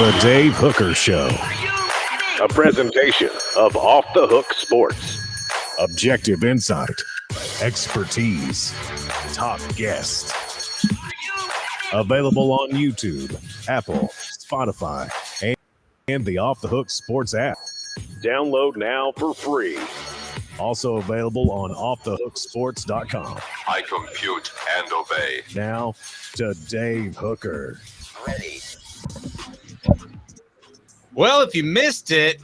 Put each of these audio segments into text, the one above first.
The Dave Hooker Show. A presentation of Off the Hook Sports. Objective insight, expertise, top guests. Available on YouTube, Apple, Spotify, and the Off the Hook Sports app. Download now for free. Also available on offthehooksports.com. I compute and obey. Now to Dave Hooker. Ready. Well, if you missed it,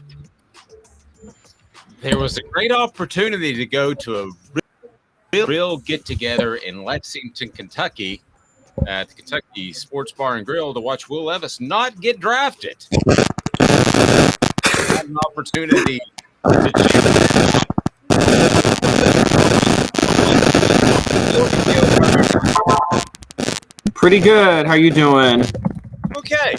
there was a great opportunity to go to a real get-together in Lexington, Kentucky, at the Kentucky Sports Bar and Grill to watch Will Levis not get drafted. Had an opportunity to Pretty good. How you doing? Okay,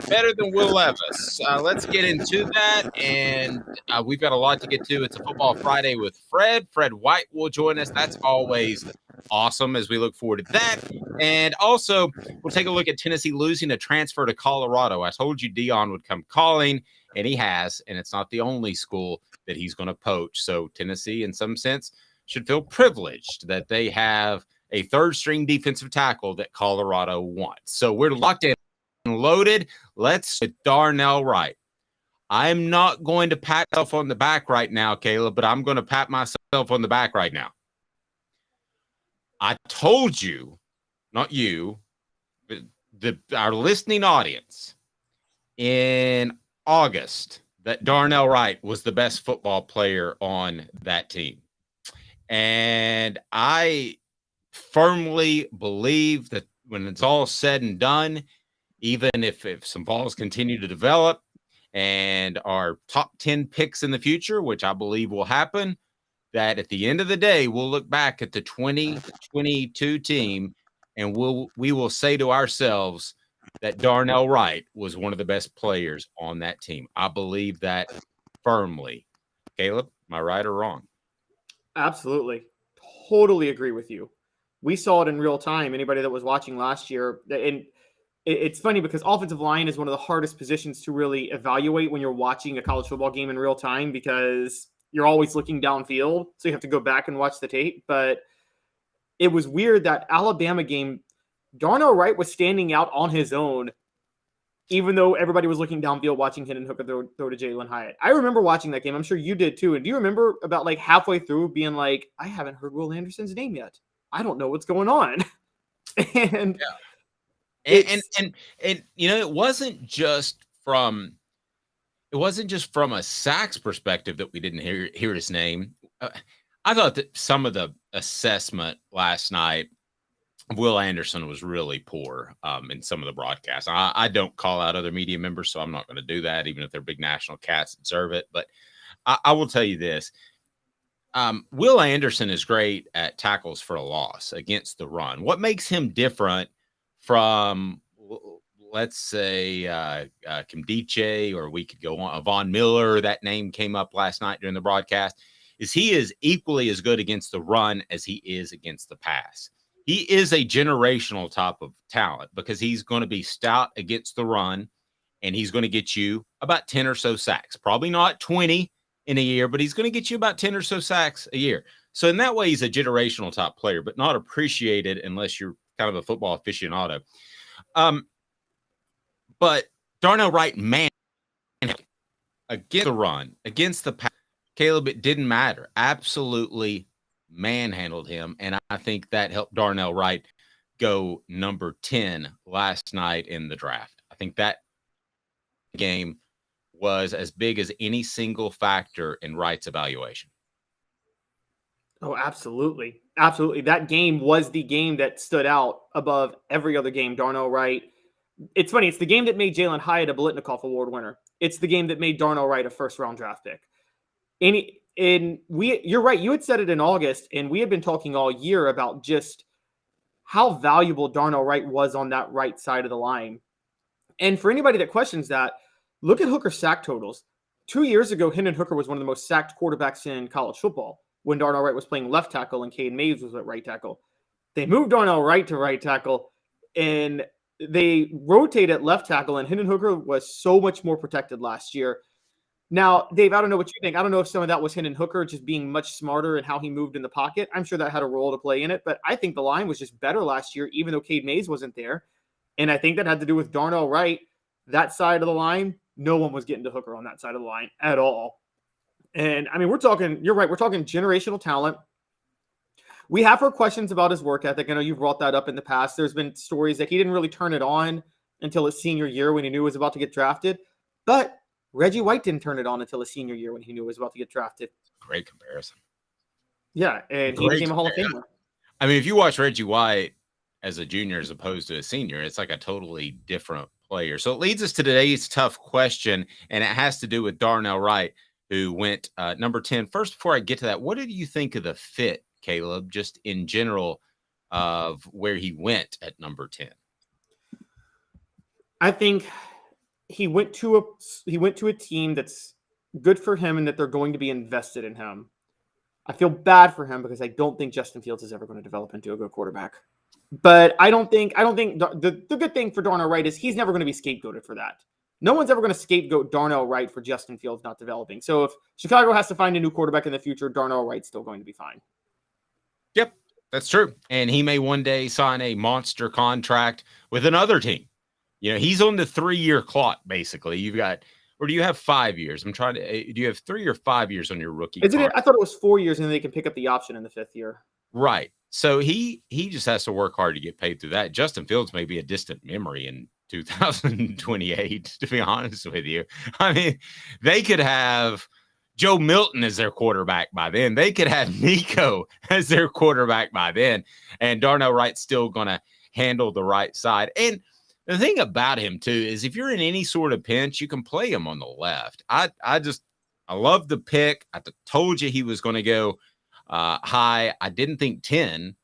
better than Will Levis. Let's get into that, and we've got a lot to get to. It's a Football Friday with Fred. Fred White will join us. That's always awesome as we look forward to that. And also, we'll take a look at Tennessee losing a transfer to Colorado. I told you Deion would come calling, and he has, and it's not the only school that he's going to poach. So Tennessee, in some sense, should feel privileged that they have a third-string defensive tackle that Colorado wants. So we're locked in. Loaded. Let's with Darnell Wright. I'm not going to pat myself on the back right now, Caleb, but I'm going to pat myself on the back right now. I told you, not you, but our listening audience in August that Darnell Wright was the best football player on that team. And I firmly believe that when it's all said and done, even if some balls continue to develop and our top 10 picks in the future, which I believe will happen, that at the end of the day, we'll look back at the 2022 team and we will say to ourselves that Darnell Wright was one of the best players on that team. I believe that firmly. Caleb, am I right or wrong? Absolutely. Totally agree with you. We saw it in real time. Anybody that was watching last year, and it's funny because offensive line is one of the hardest positions to really evaluate when you're watching a college football game in real time because you're always looking downfield. So you have to go back and watch the tape. But it was weird that Alabama game, Darnell Wright was standing out on his own, even though everybody was looking downfield watching Hendon Hooker throw to Jalen Hyatt. I remember watching that game. I'm sure you did too. And do you remember about like halfway through being like, I haven't heard Will Anderson's name yet. I don't know what's going on. And yeah. And you know, it wasn't just from a sacks perspective that we didn't hear his name. I thought that some of the assessment last night of Will Anderson was really poor in some of the broadcasts. I don't call out other media members, so I'm not going to do that, even if they're big national cats that deserve it. But I will tell you this. Will Anderson is great at tackles for a loss against the run. What makes him different from, let's say, Kimdiche, or we could go on, Von Miller, that name came up last night during the broadcast, is he is equally as good against the run as he is against the pass. He is a generational type of talent because he's going to be stout against the run, and he's going to get you about 10 or so sacks. Probably not 20 in a year, but he's going to get you about 10 or so sacks a year. So in that way, he's a generational type player, but not appreciated unless you're kind of a football aficionado. But Darnell Wright, man, against the run, against the pass, Caleb, it didn't matter. Absolutely manhandled him. And I think that helped Darnell Wright go number 10 last night in the draft. I think that game was as big as any single factor in Wright's evaluation. Oh, absolutely. Absolutely. That game was the game that stood out above every other game. Darnell Wright. It's funny. It's the game that made Jalen Hyatt a Biletnikoff Award winner. It's the game that made Darnell Wright a first-round draft pick. You're right. You had said it in August, and we had been talking all year about just how valuable Darnell Wright was on that right side of the line. And for anybody that questions that, look at Hooker's sack totals. 2 years ago, Hendon Hooker was one of the most sacked quarterbacks in college football when Darnell Wright was playing left tackle and Cade Mays was at right tackle. They moved Darnell Wright to right tackle, and they rotate at left tackle, and Hendon Hooker was so much more protected last year. Now, Dave, I don't know what you think. I don't know if some of that was Hendon Hooker just being much smarter in how he moved in the pocket. I'm sure that had a role to play in it, but I think the line was just better last year, even though Cade Mays wasn't there. And I think that had to do with Darnell Wright. That side of the line, no one was getting to Hooker on that side of the line at all. And I mean, you're right, we're talking generational talent. We have heard questions about his work ethic. I know you've brought that up in the past. There's been stories that he didn't really turn it on until his senior year when he knew he was about to get drafted. But Reggie White didn't turn it on until his senior year when he knew he was about to get drafted. Great comparison. Yeah, and he became a Hall of Famer. I mean, if you watch Reggie White as a junior as opposed to a senior, it's like a totally different player. So it leads us to today's tough question, and it has to do with Darnell Wright, who went number 10. First, before I get to that, what did you think of the fit, Caleb, just in general of where he went at number 10? I think he went to a team that's good for him and that they're going to be invested in him. I feel bad for him because I don't think Justin Fields is ever going to develop into a good quarterback. But I don't think the good thing for Darnell Wright is he's never going to be scapegoated for that. No one's ever going to scapegoat Darnell Wright for Justin Fields not developing. So if Chicago has to find a new quarterback in the future, Darnell Wright's still going to be fine. Yep, that's true. And he may one day sign a monster contract with another team. You know, he's on the 3-year clock, basically. You've got, or do you have 5 years? Do you have 3 or 5 years on your rookie contract? I thought it was 4 years, and then they can pick up the option in the 5th year. Right. So he just has to work hard to get paid through that. Justin Fields may be a distant memory in 2028, to be honest with you. I mean, they could have Joe Milton as their quarterback by then. They could have Nico as their quarterback by then. And Darnell Wright's still going to handle the right side. And the thing about him, too, is if you're in any sort of pinch, you can play him on the left. I love the pick. I told you he was going to go high. I didn't think 10,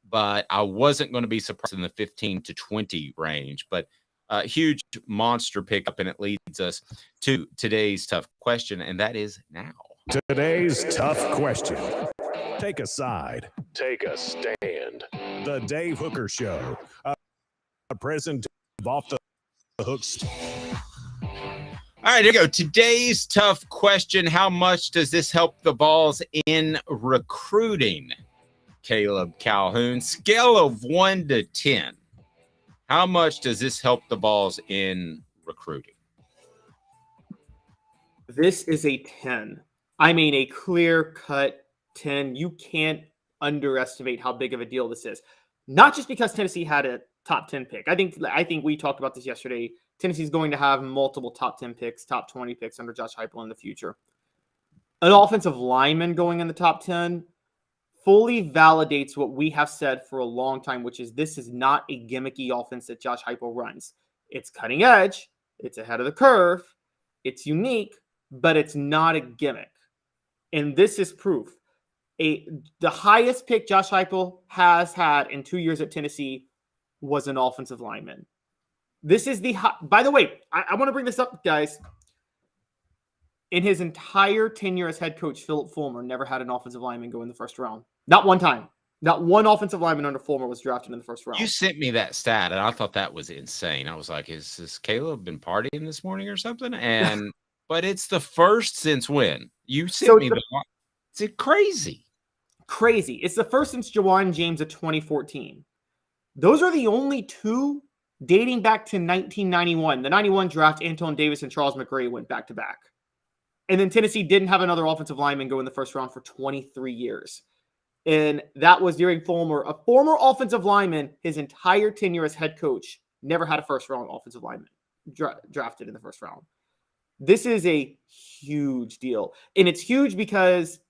but I wasn't going to be surprised in the 15 to 20 range. But a huge monster pickup, and it leads us to today's tough question, and that is now. Today's tough question. Take a side. Take a stand. The Dave Hooker Show. A present of Off the Hooks. All right, here we go. Today's tough question. How much does this help the Vols in recruiting? Caleb Calhoun, scale of 1 to 10. How much does this help the Vols in recruiting? This is a 10. I mean, a clear-cut 10. You can't underestimate how big of a deal this is. Not just because Tennessee had a top 10 pick. I think we talked about this yesterday. Tennessee's going to have multiple top 10 picks, top 20 picks under Josh Heupel in the future. An offensive lineman going in the top 10 fully validates what we have said for a long time, which is this is not a gimmicky offense that Josh Heupel runs. It's cutting edge. It's ahead of the curve. It's unique, but it's not a gimmick. And this is proof. The highest pick Josh Heupel has had in 2 years at Tennessee was an offensive lineman. This is by the way, I want to bring this up, guys. In his entire tenure as head coach, Philip Fulmer never had an offensive lineman go in the first round. Not one time. Not one offensive lineman under Fulmer was drafted in the first round. You sent me that stat, and I thought that was insane. I was like, is this Caleb been partying this morning or something? And but it's the first since when? You sent me the it's crazy. Crazy. It's the first since Jawan James of 2014. Those are the only two dating back to 1991. The 91 draft, Anton Davis and Charles McRae went back-to-back. And then Tennessee didn't have another offensive lineman go in the first round for 23 years. And that was during Fulmer, a former offensive lineman, his entire tenure as head coach, never had a first-round offensive lineman drafted in the first round. This is a huge deal. And it's huge because,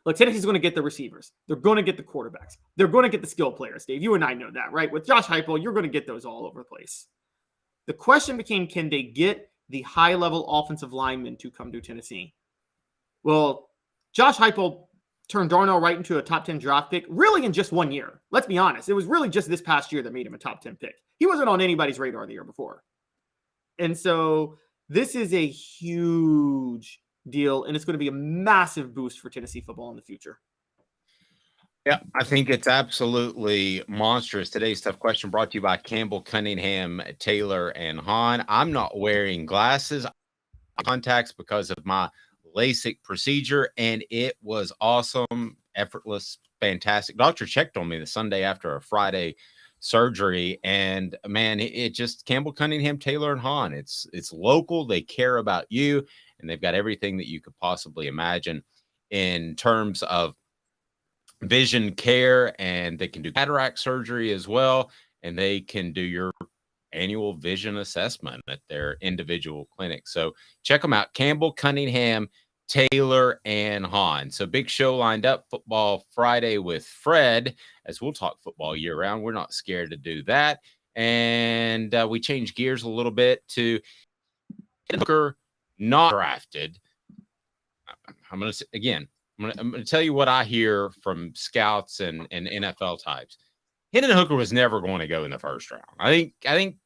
look, Tennessee's going to get the receivers. They're going to get the quarterbacks. They're going to get the skill players, Dave. You and I know that, right? With Josh Heupel, you're going to get those all over the place. The question became, can they get the high-level offensive linemen to come to Tennessee? Well, Josh Heupel turned Darnell Wright into a top 10 draft pick really in just 1 year. Let's be honest. It was really just this past year that made him a top 10 pick. He wasn't on anybody's radar the year before. And so this is a huge deal, and it's going to be a massive boost for Tennessee football in the future. Yeah, I think it's absolutely monstrous. Today's tough question brought to you by Campbell, Cunningham, Taylor, and Hahn. I'm not wearing glasses, contacts because of my LASIK procedure, and it was awesome, effortless, fantastic. Doctor checked on me the Sunday after a Friday surgery, and man, it just Campbell, Cunningham, Taylor, and Hahn. It's local. They care about you, and they've got everything that you could possibly imagine in terms of vision care, and they can do cataract surgery as well, and they can do your annual vision assessment at their individual clinic. So check them out. Campbell, Cunningham, Taylor, and Hahn. So big show lined up, Football Friday with Fred, as we'll talk football year round. We're not scared to do that. And we change gears a little bit to Hooker not drafted. I'm going to again, I'm going to tell you what I hear from scouts and NFL types. Hendon Hooker was never going to go in the first round. I think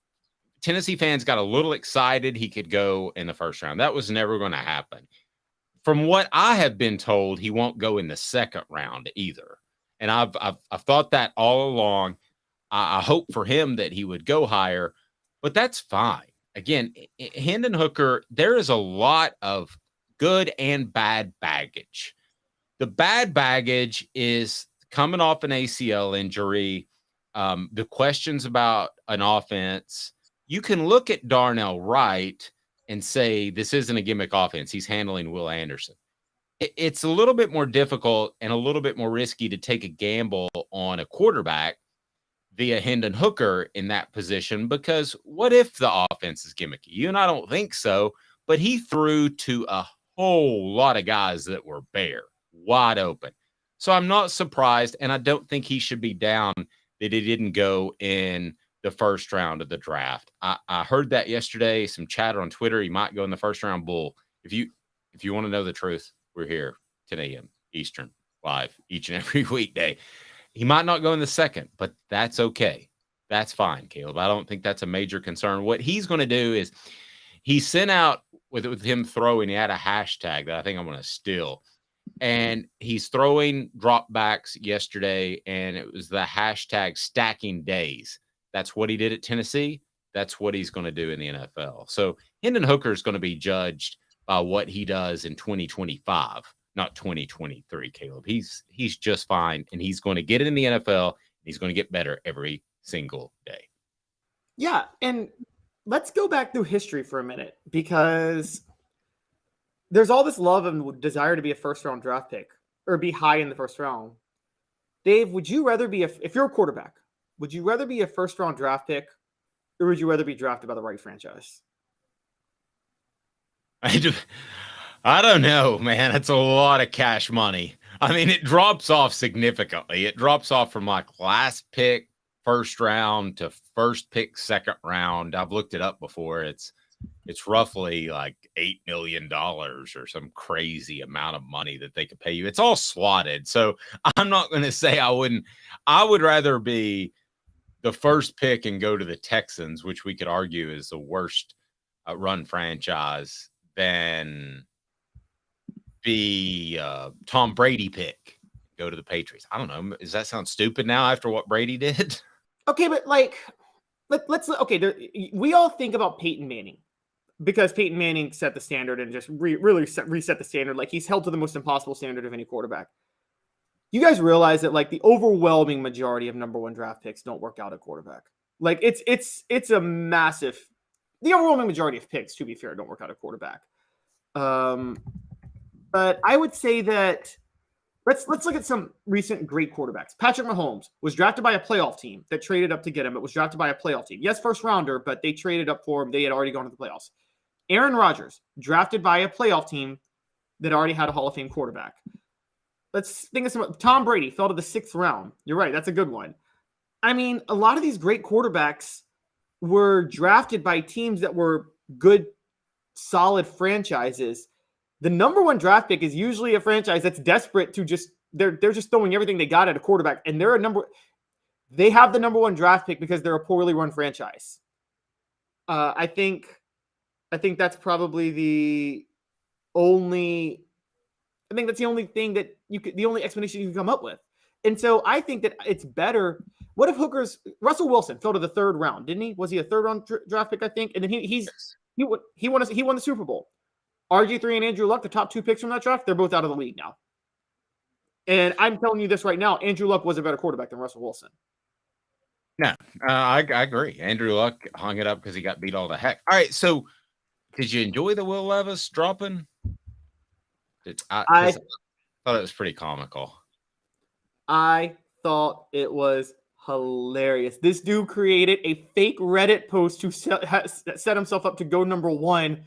Tennessee fans got a little excited he could go in the first round. That was never going to happen. From what I have been told, he won't go in the second round either. And I've thought that all along. I hope for him that he would go higher, but that's fine. Again, Hendon Hooker, there is a lot of good and bad baggage. The bad baggage is coming off an ACL injury, the questions about an offense. You can look at Darnell Wright and say, this isn't a gimmick offense. He's handling Will Anderson. It's a little bit more difficult and a little bit more risky to take a gamble on a quarterback via Hendon Hooker in that position, because what if the offense is gimmicky? You and I don't think so, but he threw to a whole lot of guys that were bare, wide open. So I'm not surprised, and I don't think he should be down that he didn't go in the first round of the draft. I heard that yesterday, some chatter on Twitter. He might go in the first round. Bull. If you want to know the truth, we're here 10 a.m. Eastern, live each and every weekday. He might not go in the second, but that's okay. That's fine, Caleb. I don't think that's a major concern. What he's going to do is he sent out with him throwing, he had a hashtag that I think I'm going to steal. And he's throwing dropbacks yesterday, and it was the hashtag stacking days. That's what he did at Tennessee. That's what he's going to do in the NFL. So Hendon Hooker is going to be judged by what he does in 2025, not 2023, Caleb. He's just fine, and he's going to get it in the NFL. He's going to get better every single day. Yeah, and let's go back through history for a minute, because there's all this love and desire to be a first-round draft pick or be high in the first round. Dave, would you rather be, if you're a quarterback, would you rather be a first-round draft pick, or would you rather be drafted by the right franchise? I don't know, man. It's a lot of cash money. I mean, it drops off significantly. It drops off from like last pick, first round, to first pick, second round. I've looked it up before. It's roughly like $8 million or some crazy amount of money that they could pay you. It's all slotted. So I'm not going to say I wouldn't. I would rather be the first pick and go to the Texans, which we could argue is the worst run franchise, than be Tom Brady pick, go to the Patriots. I don't know. Does that sound stupid now after what Brady did? Okay, but like, let's we all think about Peyton Manning, because Peyton Manning set the standard and just really reset the standard. Like, he's held to the most impossible standard of any quarterback. You guys realize that like the overwhelming majority of number one draft picks don't work out at quarterback. Like it's a massive. The overwhelming majority of picks, to be fair, don't work out at quarterback. But I would say that let's look at some recent great quarterbacks. Patrick Mahomes was drafted by a playoff team that traded up to get him. It was drafted by a playoff team. Yes, first rounder, but they traded up for him. They had already gone to the playoffs. Aaron Rodgers, drafted by a playoff team that already had a Hall of Fame quarterback. Let's think of some. Tom Brady fell to the 6th round. You're right. That's a good one. I mean, a lot of these great quarterbacks were drafted by teams that were good, solid franchises. The number one draft pick is usually a franchise that's desperate to just they're just throwing everything they got at a quarterback, and they have the number one draft pick because they're a poorly run franchise. I think that's probably the only thing that the only explanation you can come up with. And so I think that it's better. What if Russell Wilson fell to the 3rd round, didn't he? Was he a 3rd round draft pick, I think? And then he won the Super Bowl. RG3 and Andrew Luck, the top 2 picks from that draft, they're both out of the league now. And I'm telling you this right now, Andrew Luck was a better quarterback than Russell Wilson. No, I agree. Andrew Luck hung it up because he got beat all the heck. All right, so did you enjoy the Will Levis dropping? I thought it was pretty comical. I thought it was hilarious. This dude created a fake Reddit post to set himself up to go number 1,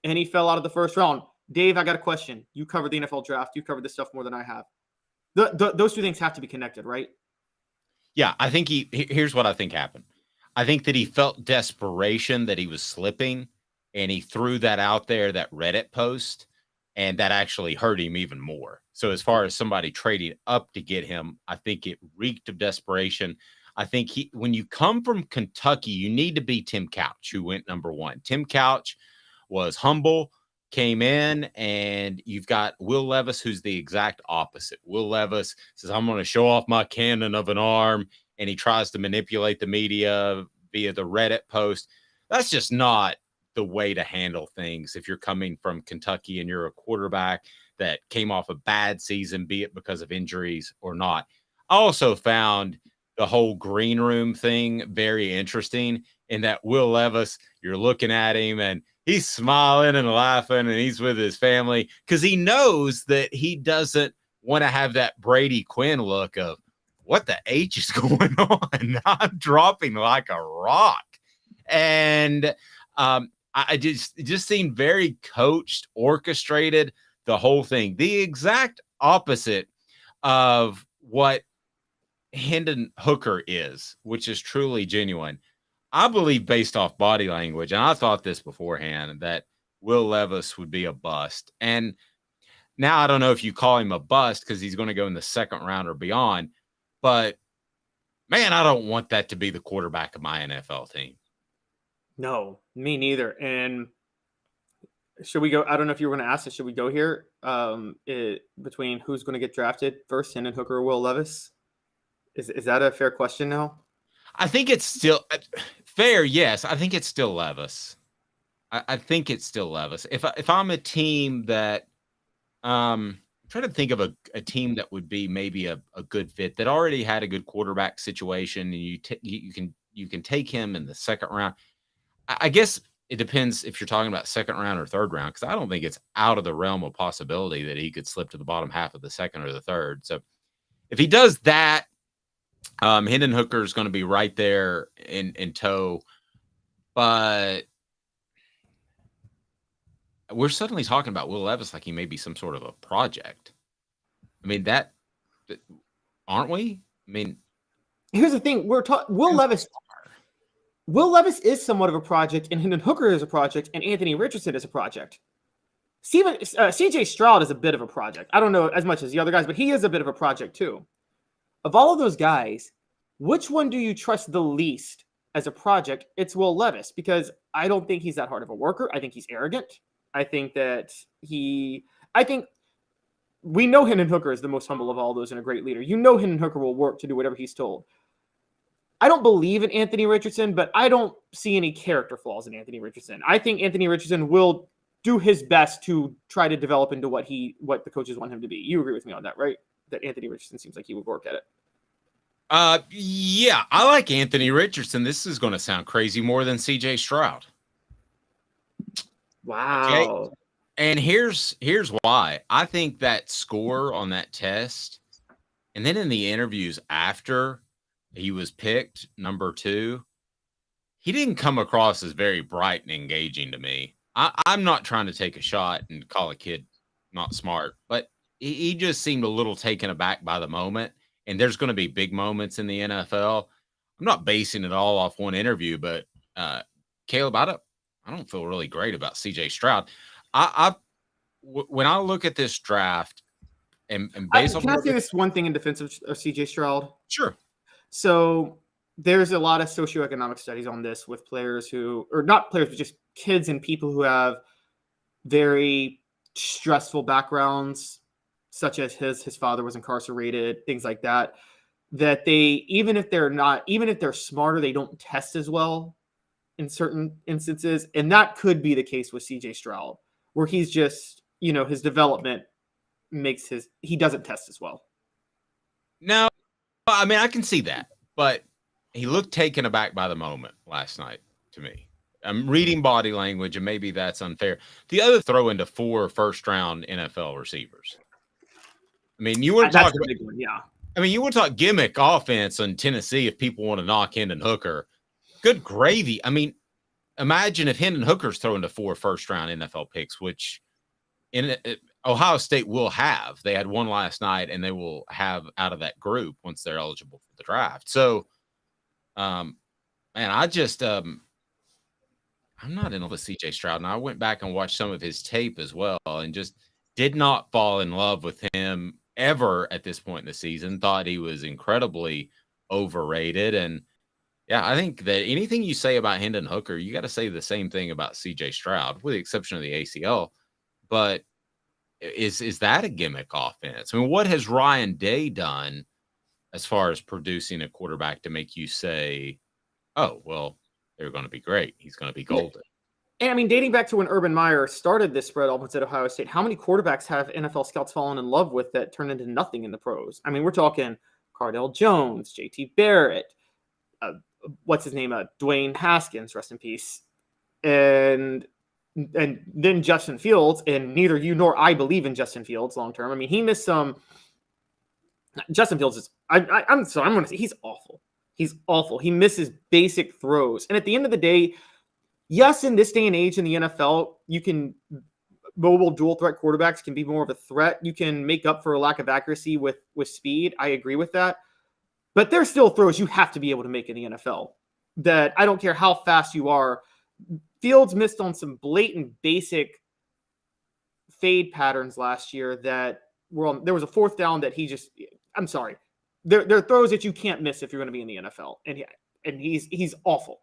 and he fell out of the 1st round. Dave, I got a question. You covered the NFL draft. You covered this stuff more than I have. Those 2 things have to be connected, right? Yeah, I think here's what I think happened. I think that he felt desperation that he was slipping, and he threw that out there, that Reddit post, and that actually hurt him even more. So as far as somebody trading up to get him, I think it reeked of desperation. I think when you come from Kentucky, you need to be Tim Couch, who went number 1. Tim Couch was humble, came in, and you've got Will Levis, who's the exact opposite. Will Levis says, I'm going to show off my cannon of an arm, and he tries to manipulate the media via the Reddit post. That's just not the way to handle things if you're coming from Kentucky and you're a quarterback that came off a bad season, be it because of injuries or not. I also found the whole green room thing very interesting in that Will Levis, you're looking at him and he's smiling and laughing and he's with his family because he knows that he doesn't want to have that Brady Quinn look of what the H is going on. I'm dropping like a rock. And it just seemed very coached, orchestrated, the whole thing. The exact opposite of what Hendon Hooker is, which is truly genuine. I believe based off body language, and I thought this beforehand, that Will Levis would be a bust. And now I don't know if you call him a bust because he's going to go in the 2nd round or beyond. But, man, I don't want that to be the quarterback of my NFL team. No, me neither. And should we go? I don't know if you were going to ask this. Should we go here between who's going to get drafted first, Hendon Hooker or Will Levis? Is that a fair question now? I think it's still fair. Yes, I think it's still Levis. I think it's still Levis. If I'm a team that I'm trying to think of a team that would be maybe a good fit that already had a good quarterback situation, and you can take him in the 2nd round. I guess it depends if you're talking about 2nd round or 3rd round, because I don't think it's out of the realm of possibility that he could slip to the bottom half of the 2nd or the 3rd. So if he does that, Hendon Hooker is going to be right there in tow. But we're suddenly talking about Will Levis like he may be some sort of a project. I mean, that aren't we? I mean, here's the thing: Will Levis is somewhat of a project, and Hendon Hooker is a project, and Anthony Richardson is a project. CJ Stroud is a bit of a project. I don't know as much as the other guys, but he is a bit of a project too. Of all of those guys, which one do you trust the least as a project? It's Will Levis, because I don't think he's that hard of a worker. I think he's arrogant. I think we know Hendon Hooker is the most humble of all those and a great leader. You know Hendon Hooker will work to do whatever he's told. I don't believe in Anthony Richardson, but I don't see any character flaws in Anthony Richardson. I think Anthony Richardson will do his best to try to develop into what the coaches want him to be. You agree with me on that, right? That Anthony Richardson seems like he would work at it. Yeah, I like Anthony Richardson. This is going to sound crazy more than CJ Stroud. Wow. Okay? And here's why. I think that score on that test, and then in the interviews after he was picked number 2, he didn't come across as very bright and engaging to me. I'm not trying to take a shot and call a kid not smart, but he just seemed a little taken aback by the moment. And there's going to be big moments in the NFL. I'm not basing it all off one interview, but Caleb, I don't feel really great about CJ Stroud. When I look at this draft and based on, can I say this one thing in defense of CJ Stroud? Sure. So there's a lot of socioeconomic studies on this with players who, or not players, but just kids and people who have very stressful backgrounds, such as his father was incarcerated, things like that, that they, even if they're smarter, they don't test as well in certain instances. And that could be the case with CJ Stroud, where he's just, his development he doesn't test as well. No, I mean, I can see that, but he looked taken aback by the moment last night to me. I'm reading body language, and maybe that's unfair. The other throw into 4 first-round NFL receivers. I mean, you want to talk about, yeah. I mean, you want to talk gimmick offense in Tennessee if people want to knock Hendon Hooker. Good gravy. I mean, imagine if Hendon Hooker's throwing to 4 first-round NFL picks, which Ohio State will have. They had one last night, and they will have out of that group once they're eligible for the draft. So, man, I just I'm not in love with CJ Stroud. And I went back and watched some of his tape as well and just did not fall in love with him ever at this point in the season. Thought he was incredibly overrated. And yeah, I think that anything you say about Hendon Hooker, you got to say the same thing about CJ Stroud, with the exception of the ACL. But is that a gimmick offense? I mean, what has Ryan Day done as far as producing a quarterback to make you say, oh, well, they're going to be great. He's going to be golden. And I mean, dating back to when Urban Meyer started this spread offense at Ohio State, how many quarterbacks have NFL scouts fallen in love with that turned into nothing in the pros? I mean, we're talking Cardell Jones, JT Barrett, what's his name? Dwayne Haskins, rest in peace. And then Justin Fields, and neither you nor I believe in Justin Fields long term. I mean, he missed some. Justin Fields is. I'm sorry. I'm going to say he's awful. He's awful. He misses basic throws, and at the end of the day, yes, in this day and age in the NFL, mobile dual threat quarterbacks can be more of a threat. You can make up for a lack of accuracy with speed. I agree with that, but there's still throws you have to be able to make in the NFL. That I don't care how fast you are. Fields missed on some blatant basic fade patterns last year that there was a 4th down that I'm sorry. There are throws that you can't miss if you're going to be in the NFL. And he's awful.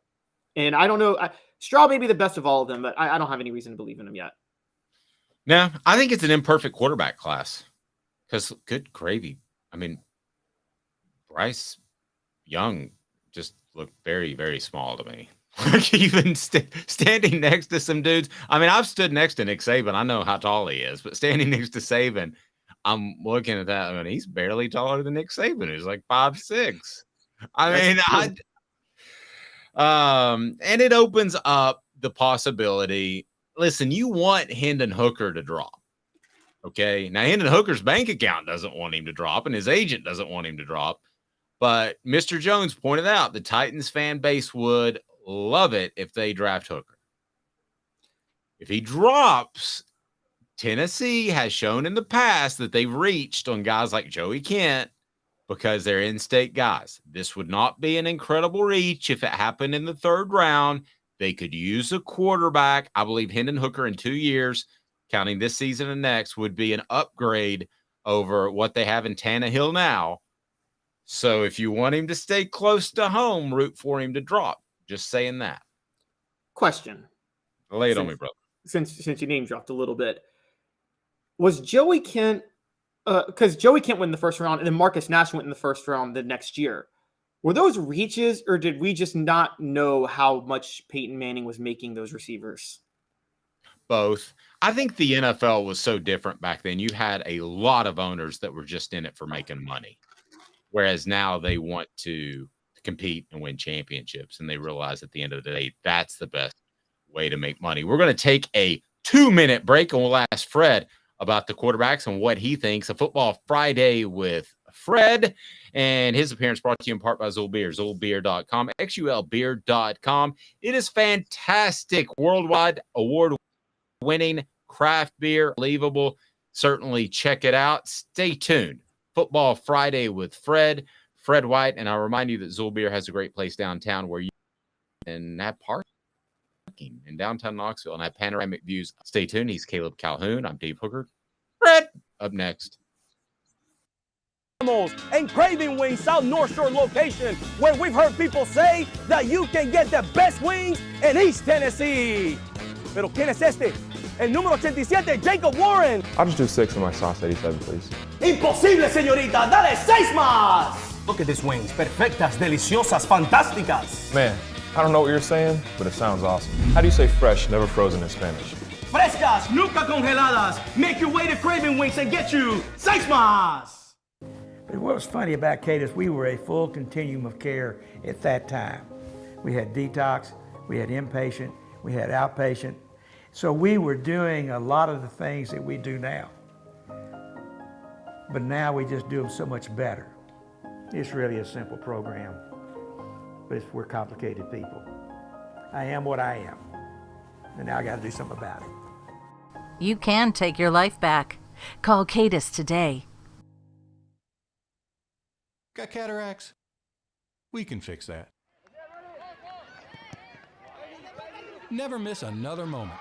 And I don't know. Stroud may be the best of all of them, but I don't have any reason to believe in him yet. No, I think it's an imperfect quarterback class because good gravy. I mean, Bryce Young just looked very, very small to me. Even standing next to some dudes. I mean, I've stood next to Nick Saban. I know how tall he is, but standing next to Saban, I'm looking at that. I mean, he's barely taller than Nick Saban. He's like 5'6". I mean, and it opens up the possibility. Listen, you want Hendon Hooker to drop. Okay. Now, Hendon Hooker's bank account doesn't want him to drop, and his agent doesn't want him to drop. But Mr. Jones pointed out the Titans fan base would love it if they draft Hooker. If he drops, Tennessee has shown in the past that they've reached on guys like Joey Kent because they're in-state guys. This would not be an incredible reach if it happened in the 3rd round. They could use a quarterback. I believe Hendon Hooker in 2 years, counting this season and next, would be an upgrade over what they have in Tannehill now. So if you want him to stay close to home, root for him to drop. Just saying that. Question. Lay it on me, brother. Since you name dropped a little bit. Was Joey Kent, because Joey Kent went in the 1st round, and then Marcus Nash went in the 1st round the next year. Were those reaches, or did we just not know how much Peyton Manning was making those receivers? Both. I think the NFL was so different back then. You had a lot of owners that were just in it for making money, whereas now they want to compete and win championships, and they realize at the end of the day that's the best way to make money. We're going to take a 2-minute break, and we'll ask Fred about the quarterbacks and what he thinks. A Football Friday with Fred, and his appearance brought to you in part by Zool Beer, zoolbeer.com, xulbeer.com. It is fantastic, worldwide award-winning craft beer, unbelievable. Certainly check it out. Stay tuned. Football Friday with Fred White, and I'll remind you that Zool Beer has a great place downtown where you can have parking in downtown Knoxville and have panoramic views. Stay tuned. He's Caleb Calhoun. I'm Dave Hooker. Fred, up next. And Craving Wings South North Shore location, where we've heard people say that you can get the best wings in East Tennessee. Pero ¿quién es este? el número 87, Jacob Warren. I'll just do 6 on my sauce 87, please. Imposible, señorita, dale 6 más. Look at these wings, perfectas, deliciosas, fantásticas. Man, I don't know what you're saying, but it sounds awesome. How do you say fresh, never frozen in Spanish? Frescas, nunca congeladas. Make your way to Craven Wings and get you 6 más. But what was funny about Cadis, we were a full continuum of care at that time. We had detox, we had inpatient, we had outpatient. So we were doing a lot of the things that we do now. But now we just do them so much better. It's really a simple program, but we're complicated people. I am what I am, and now I got to do something about it. You can take your life back. Call Cadis today. Got cataracts? We can fix that. Never miss another moment.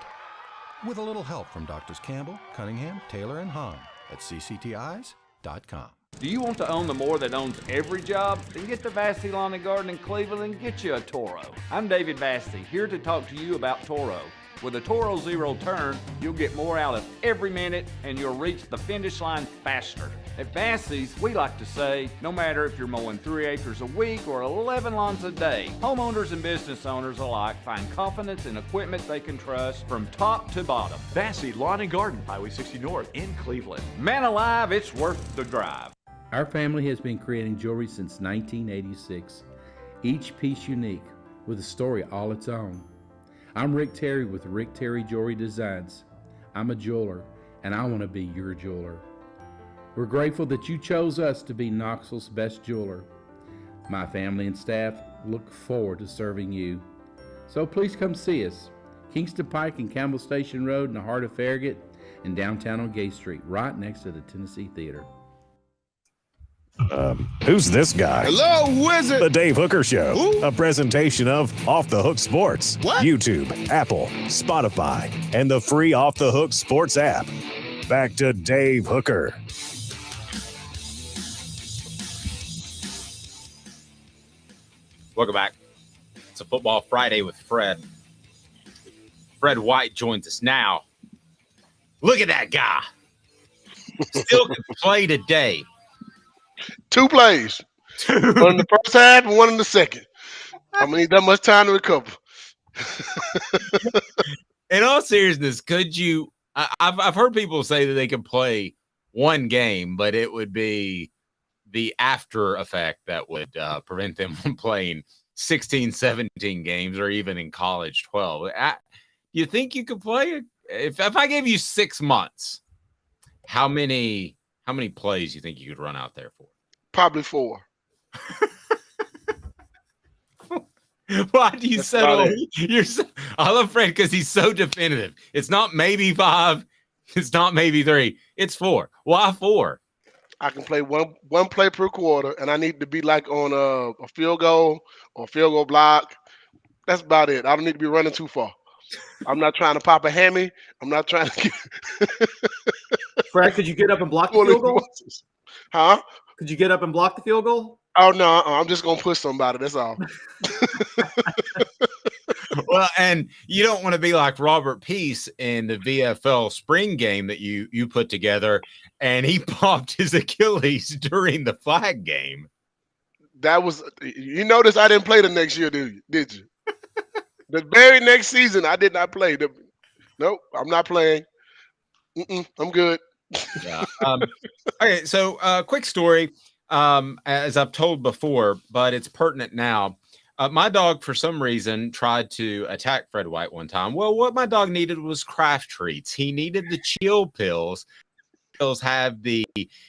With a little help from Doctors Campbell, Cunningham, Taylor, and Hahn at cctis.com. Do you want to own the more that owns every job? Then get to Vassey Lawn and Garden in Cleveland and get you a Toro. I'm David Vassey, here to talk to you about Toro. With a Toro Zero Turn, you'll get more out of every minute and you'll reach the finish line faster. At Vassey's, we like to say, no matter if you're mowing 3 acres a week or 11 lawns a day, homeowners and business owners alike find confidence in equipment they can trust from top to bottom. Vassey Lawn and Garden, Highway 60 North in Cleveland. Man alive, it's worth the drive. Our family has been creating jewelry since 1986, each piece unique with a story all its own. I'm Rick Terry with Rick Terry Jewelry Designs. I'm a jeweler, and I want to be your jeweler. We're grateful that you chose us to be Knoxville's best jeweler. My family and staff look forward to serving you. So please come see us. Kingston Pike and Campbell Station Road in the heart of Farragut and downtown on Gay Street, right next to the Tennessee Theater. Who's this guy? Hello, wizard. The Dave Hooker Show, a presentation of Off the Hook Sports. What? YouTube, Apple, Spotify, and the free Off the Hook Sports app. Back to Dave Hooker. Welcome back. It's a Football Friday with Fred. Fred White joins us now. Look at that guy. Still can play today. 2 plays. One in the first half and one in the second. I'm going to need that much time to recover. In all seriousness, could you I've heard people say that they can play one game, but it would be the after effect that would prevent them from playing 16, 17 games or even in college 12. You think you could play? If I gave you 6 months, how many plays you think you could run out there for? Probably 4. Why do you settle? I love Fred because he's so definitive. It's not maybe 5. It's not maybe 3. It's 4. Why 4? I can play one play per quarter, and I need to be like on a field goal or a field goal block. That's about it. I don't need to be running too far. I'm not trying to pop a hammy. I'm not trying to get... Fred, could you get up and block the field goal? Huh? Could you get up and block the field goal? Oh, no. I'm just going to push somebody. That's all. Well, and you don't want to be like Robert Peace in the VFL spring game that you put together, and he popped his Achilles during the flag game. That was – you notice I didn't play the next year, did you? The very next season, I did not play. Nope, I'm not playing. I'm good. Yeah. Okay, so quick story, as I've told before, but it's pertinent now. My dog, for some reason, tried to attack Fred White one time. Well, what my dog needed was craft treats. He needed the chill pills. Pills have the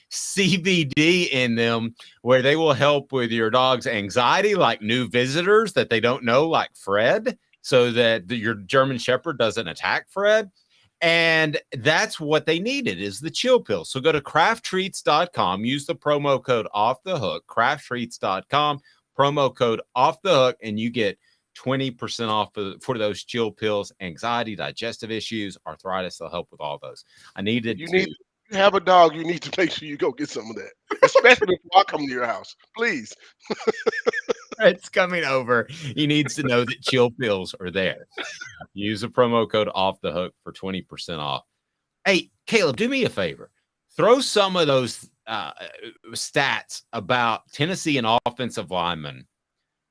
CBD in them where they will help with your dog's anxiety, like new visitors that they don't know, like Fred, so that your German Shepherd doesn't attack Fred. And that's what they needed is the chill pill. So go to crafttreats.com, use the promo code off the hook, crafttreats.com, promo code off the hook, and you get 20% off for those chill pills, anxiety, digestive issues, arthritis. They'll help with all those. You have a dog, you need to make sure you go get some of that, especially before I come to your house, please. Fred's coming over. He needs to know that chill pills are there. Use the promo code Off the Hook for 20% off. Hey, Caleb, do me a favor. Throw some of those stats about Tennessee and offensive linemen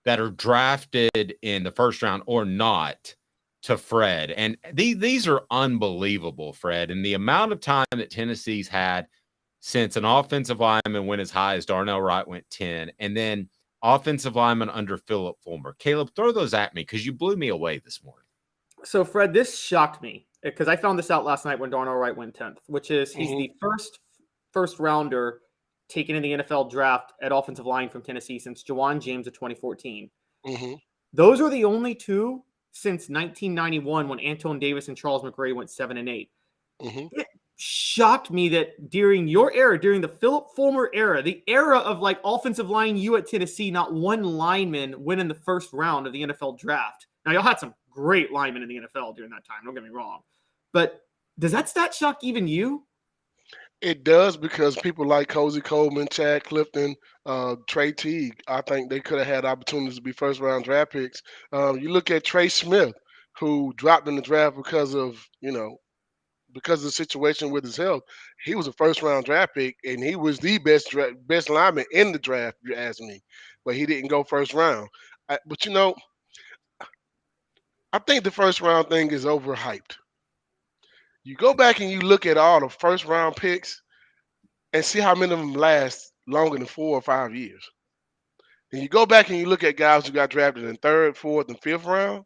that are drafted in the first round or not to Fred. And these are unbelievable, Fred. And the amount of time that Tennessee's had since an offensive lineman went as high as Darnell Wright went 10, and then offensive lineman under Philip Fulmer. Caleb, throw those at me because you blew me away this morning. So, Fred, this shocked me because I found this out last night when Darnell Wright went 10th, which is he's the first rounder taken in the NFL draft at offensive line from Tennessee since Jawan James of 2014. Those are the only two since 1991 when Antoine Davis and Charles McRae went 7 and 8. It shocked me that during your era, during the Philip Fulmer era, the era of like offensive line you at Tennessee, not one lineman went in the first round of the NFL draft. Now, y'all had some great linemen in the NFL during that time. Don't get me wrong. But does that stat shock even you? It does, because people like Cozy Coleman, Chad Clifton, Trey Teague, I think they could have had opportunities to be first-round draft picks. You look at Trey Smith, who dropped in the draft because of the situation with his health. He was a first-round draft pick, and he was the best lineman in the draft, if you ask me. But he didn't go first round. But I think the first-round thing is overhyped. You go back and you look at all the first-round picks and see how many of them last longer than 4 or 5 years. Then you go back and you look at guys who got drafted in 3rd, 4th, and 5th round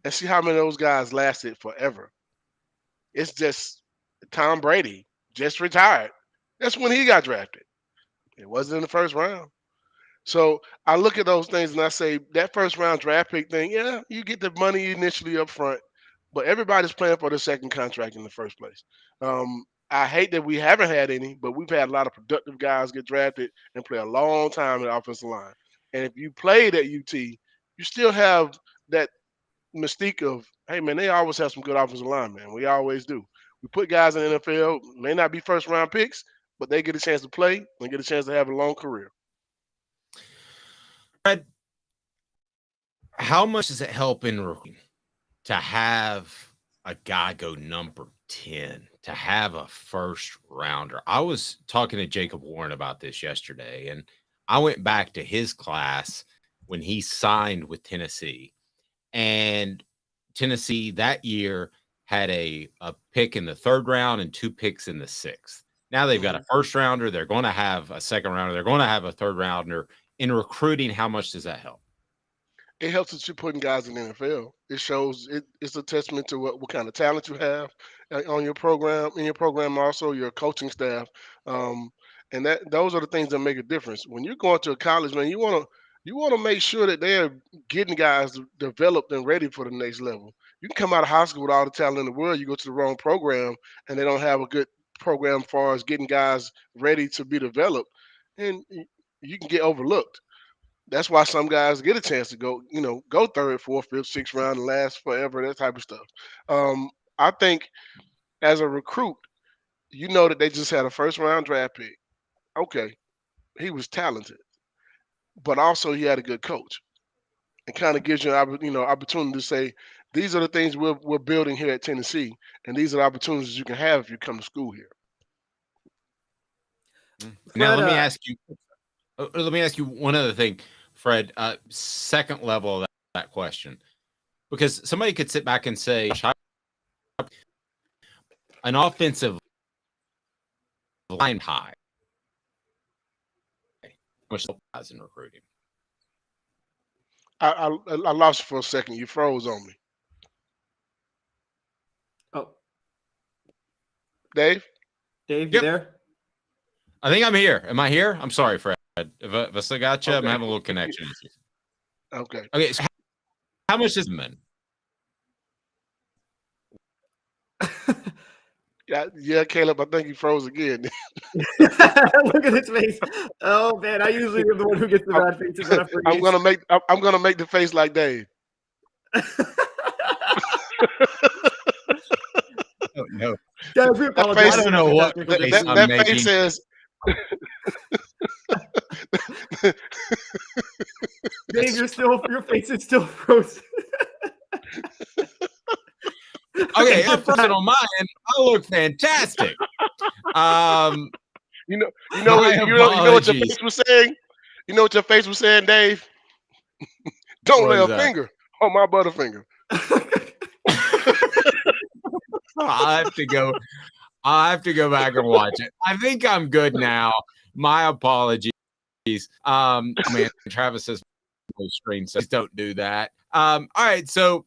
and see how many of those guys lasted forever. It's just Tom Brady just retired. That's when he got drafted. It wasn't in the first round. So I look at those things and I say that first-round draft pick thing, yeah, you get the money initially up front, but everybody's playing for the second contract in the first place. I hate that we haven't had any, but we've had a lot of productive guys get drafted and play a long time in the offensive line. And if you played at UT, you still have that mystique of, hey, man, they always have some good offensive linemen. We always do. We put guys in the NFL, may not be first-round picks, but they get a chance to play and get a chance to have a long career. Fred, how much does it help in recruiting to have a guy go number 10, to have a first rounder? I was talking to Jacob Warren about this yesterday, and I went back to his class when he signed with Tennessee. And Tennessee that year had a pick in the 3rd round and 2 picks in the 6th. Now they've got a first rounder. They're going to have a second rounder. They're going to have a 3rd rounder. In recruiting, how much does that help? It helps that you're putting guys in the NFL. It shows it's a testament to what kind of talent you have on your program, in your program, also your coaching staff. And those are the things that make a difference. When you're going to a college, man, you want to make sure that they're getting guys developed and ready for the next level. You can come out of high school with all the talent in the world. You go to the wrong program, and they don't have a good program as far as getting guys ready to be developed, and you can get overlooked. That's why some guys get a chance to go 3rd, 4th, 5th, 6th round and last forever, that type of stuff. I think as a recruit, that they just had a first-round draft pick. Okay, he was talented, but also he had a good coach. It kind of gives you an opportunity to say, these are the things we're building here at Tennessee, and these are the opportunities you can have if you come to school here. Now, let me ask you one other thing, Fred. Second level of that question, because somebody could sit back and say, an offensive line high, much guys in recruiting. I lost you for a second. You froze on me. Oh, Dave, you there? I think I'm here. Am I here? I'm sorry, Fred. If I still got you, okay. I'm having a little connection issues. Okay. So how much is it? Yeah, Caleb, I think you froze again. Look at his face. Oh man, I usually am the one who gets the bad faces when I forget. I'm gonna make the face like Dave. Oh, no. Guys, we apologize. I don't know what that face says. Dave, your face is still frozen. Okay, I'm frozen on my end. I look fantastic. You know what your face was saying? You know what your face was saying, Dave? Don't lay a finger on my butterfinger. I have to go back and watch it. I think I'm good now. My apologies. Man, Travis says screen says don't do that. All right, so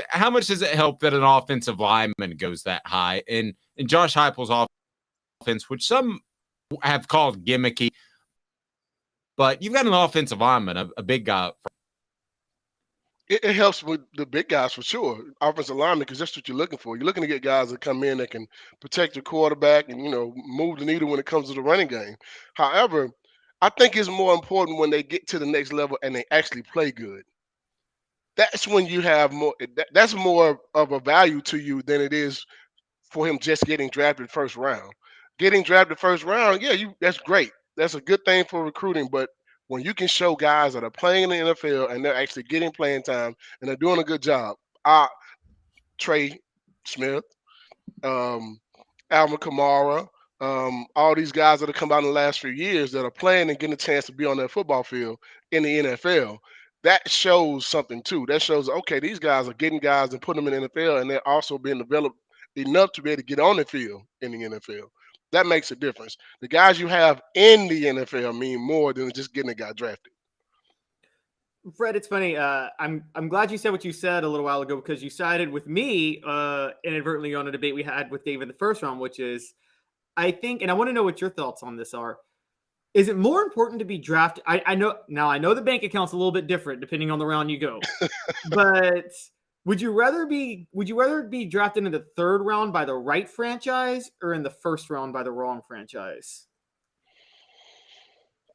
how much does it help that an offensive lineman goes that high? And Josh Heupel's offense, which some have called gimmicky, but you've got an offensive lineman, a big guy. It helps with the big guys for sure, offensive lineman, because that's what you're looking for. You're looking to get guys that come in that can protect your quarterback and move the needle when it comes to the running game. However, I think it's more important when they get to the next level and they actually play good. That's when you have more. That's more of a value to you than it is for him just getting drafted first round. Getting drafted first round, that's great. That's a good thing for recruiting. But when you can show guys that are playing in the NFL and they're actually getting playing time and they're doing a good job, Trey Smith, Alvin Kamara, all these guys that have come out in the last few years that are playing and getting a chance to be on that football field in the NFL, that shows something too. That shows, okay, these guys are getting guys and putting them in the NFL, and they're also being developed enough to be able to get on the field in the NFL. That makes a difference. The guys you have in the NFL mean more than just getting a guy drafted. Fred, it's funny. I'm glad you said what you said a little while ago, because you sided with me inadvertently on a debate we had with Dave in the first round, which is, I think, and I want to know what your thoughts on this are. Is it more important to be drafted? I know the bank account's a little bit different depending on the round you go, but would you rather be drafted in the third round by the right franchise or in the first round by the wrong franchise?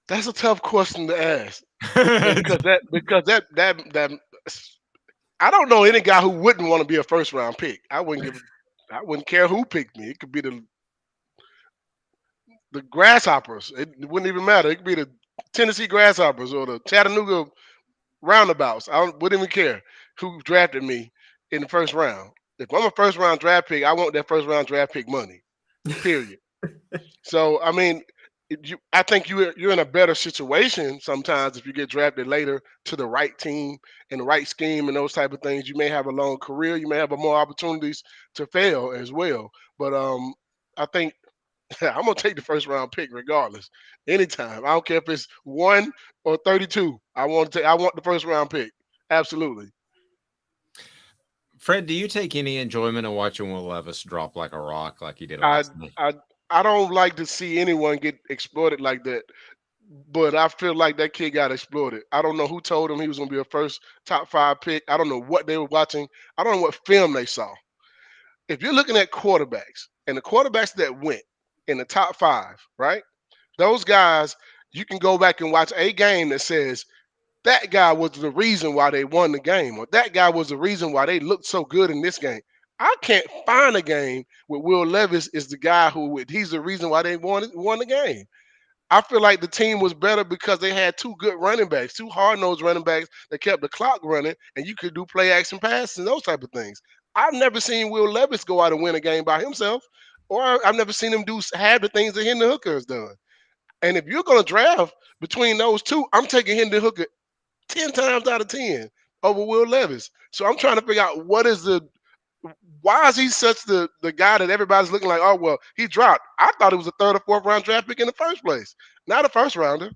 That's a tough question to ask because that I don't know any guy who wouldn't want to be a first round pick. I wouldn't care who picked me. It could be the Grasshoppers. It wouldn't even matter. It could be the Tennessee Grasshoppers or the Chattanooga Roundabouts. I wouldn't even care who drafted me in the first round. If I'm a first round draft pick, I want that first round draft pick money. Period. So I mean, I think you're in a better situation sometimes if you get drafted later to the right team and the right scheme and those type of things. You may have a long career. You may have more opportunities to fail as well. But I think I'm gonna take the first round pick regardless. Anytime. I don't care if it's 1 or 32. I want the first round pick. Absolutely. Fred, do you take any enjoyment in watching Will Levis drop like a rock like he did last night? I don't like to see anyone get exploited like that, but I feel like that kid got exploited. I don't know who told him he was going to be a first top 5 pick. I don't know what they were watching. I don't know what film they saw. If you're looking at quarterbacks and the quarterbacks that went in the top 5, right? Those guys, you can go back and watch a game that says that guy was the reason why they won the game, or that guy was the reason why they looked so good in this game. I can't find a game where Will Levis is the guy he's the reason why they won the game. I feel like the team was better because they had 2 good running backs, 2 hard-nosed running backs that kept the clock running, and you could do play action passes and those type of things. I've never seen Will Levis go out and win a game by himself, or I've never seen him have the things that Hendon Hooker has done. And if you're going to draft between those 2, I'm taking Hendon Hooker 10 times out of 10 over Will Levis. So I'm trying to figure out why is he such the guy that everybody's looking like, oh, well, he dropped. I thought it was a 3rd or 4th round draft pick in the first place, not a first rounder.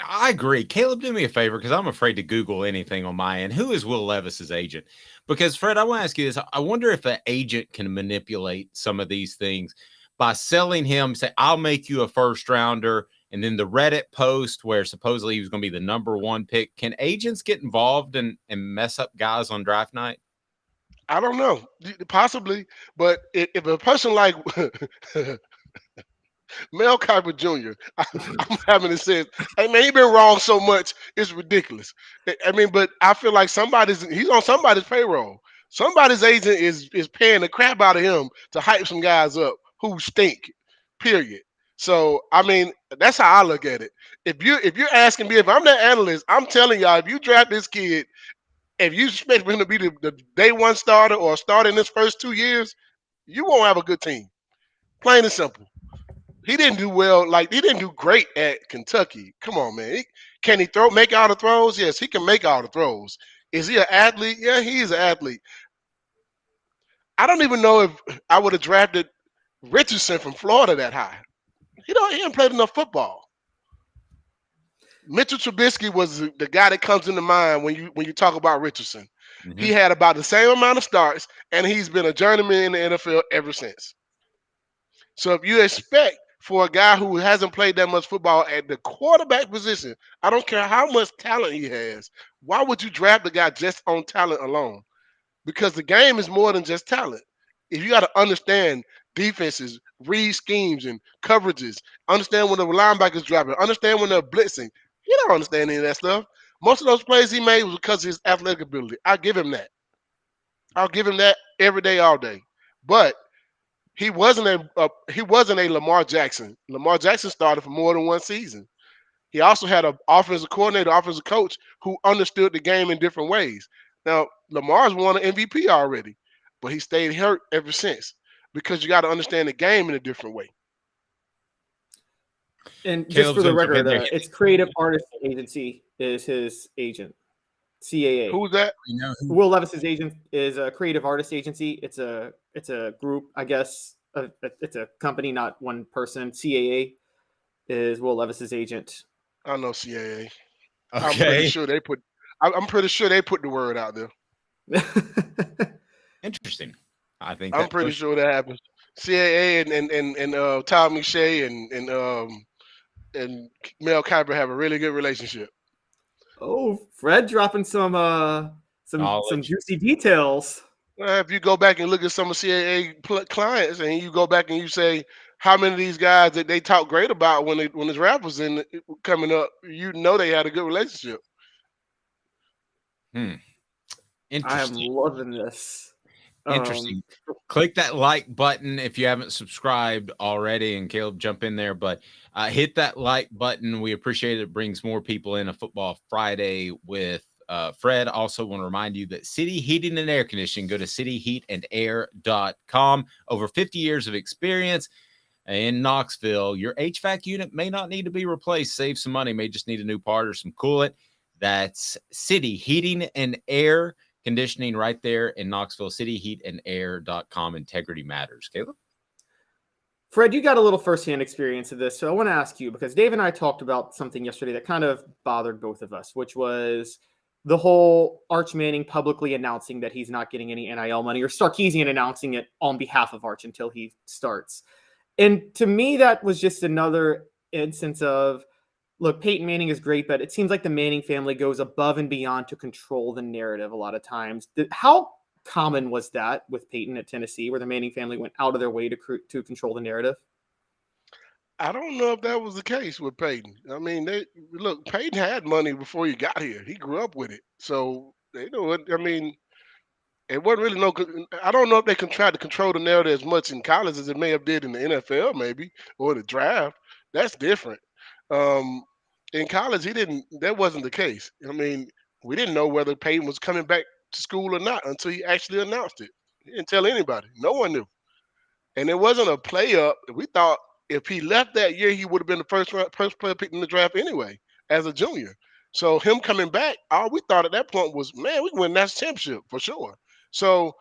I agree. Caleb, do me a favor, because I'm afraid to Google anything on my end. Who is Will Levis's agent? Because, Fred, I want to ask you this. I wonder if an agent can manipulate some of these things by selling him, say, I'll make you a first rounder, and then the Reddit post where supposedly he was going to be the number 1 pick. Can agents get involved and mess up guys on draft night? I don't know, possibly, but if a person like Mel Kiper Jr., I'm having to say, hey man, he's been wrong so much, it's ridiculous. I mean, but I feel like he's on somebody's payroll. Somebody's agent is paying the crap out of him to hype some guys up who stink. Period. So I mean, that's how I look at it. If you're asking me if I'm that analyst, I'm telling y'all, if you draft this kid, if you expect him to be the day one starter or start in his first 2 years, you won't have a good team. Plain and simple. He didn't do well. Like he didn't do great at Kentucky. Come on, man. Can he make all the throws? Yes, he can make all the throws. Is he an athlete? Yeah, he is an athlete. I don't even know if I would have drafted Richardson from Florida that high. He hasn't played enough football. Mitchell Trubisky was the guy that comes into mind when you talk about Richardson. Mm-hmm. He had about the same amount of starts, and he's been a journeyman in the NFL ever since. So if you expect for a guy who hasn't played that much football at the quarterback position, I don't care how much talent he has, why would you draft the guy just on talent alone? Because the game is more than just talent. If you got to understand defenses, read schemes and coverages, understand when the linebackers dropping, understand when they're blitzing. He don't understand any of that stuff. Most of those plays he made was because of his athletic ability. I'll give him that. I'll give him that every day, all day. But he wasn't a Lamar Jackson. Lamar Jackson started for more than one season. He also had an offensive coordinator, offensive coach who understood the game in different ways. Now, Lamar's won an MVP already, but he stayed hurt ever since because you got to understand the game in a different way. And just for the record, it's Creative Artist Agency is his agent. CAA. Who's that? Will Levis's agent is a Creative Artist Agency. It's a group, I guess. It's a company, not one person. CAA is Will Levis's agent. I know CAA. Okay. I'm pretty sure they put the word out there. Interesting. I'm pretty sure that happens. CAA and Tom McShay and Mel Kiper have a really good relationship. Oh, Fred dropping some juicy details. If you go back and look at some of CAA clients, and you go back and you say how many of these guys that they talk great about when the draft was coming up, you know they had a good relationship. Interesting. I am loving this. Interesting. Click that like button if you haven't subscribed already, and Caleb, jump in there. But hit that like button. We appreciate it. It brings more people in a Football Friday with Fred. Also want to remind you that City Heating and Air Conditioning, go to cityheatandair.com. Over 50 years of experience in Knoxville. Your HVAC unit may not need to be replaced. Save some money. May just need a new part or some coolant. That's City Heating and Air Conditioning right there in Knoxville. Cityheatandair.com. Integrity matters. Caleb? Fred, you got a little firsthand experience of this, so I want to ask you, because Dave and I talked about something yesterday that kind of bothered both of us, which was the whole Arch Manning publicly announcing that he's not getting any NIL money, or Sarkisian announcing it on behalf of Arch until he starts. And to me, that was just another instance of, look, Peyton Manning is great, but it seems like the Manning family goes above and beyond to control the narrative a lot of times. How common was that with Peyton at Tennessee, where the Manning family went out of their way to control the narrative? I don't know if that was the case with Peyton. I mean, Peyton had money before he got here. He grew up with it. So, they know it. I mean, it wasn't really I don't know if they tried to control the narrative as much in college as it may have did in the NFL, maybe, or the draft. That's different. In college, that wasn't the case. I mean, we didn't know whether Peyton was coming back to school or not until he actually announced it. He didn't tell anybody. No one knew. And it wasn't a play up. We thought if he left that year, he would have been the first player picked in the draft anyway, as a junior. So him coming back, all we thought at that point was, man, we can win national championship for sure. So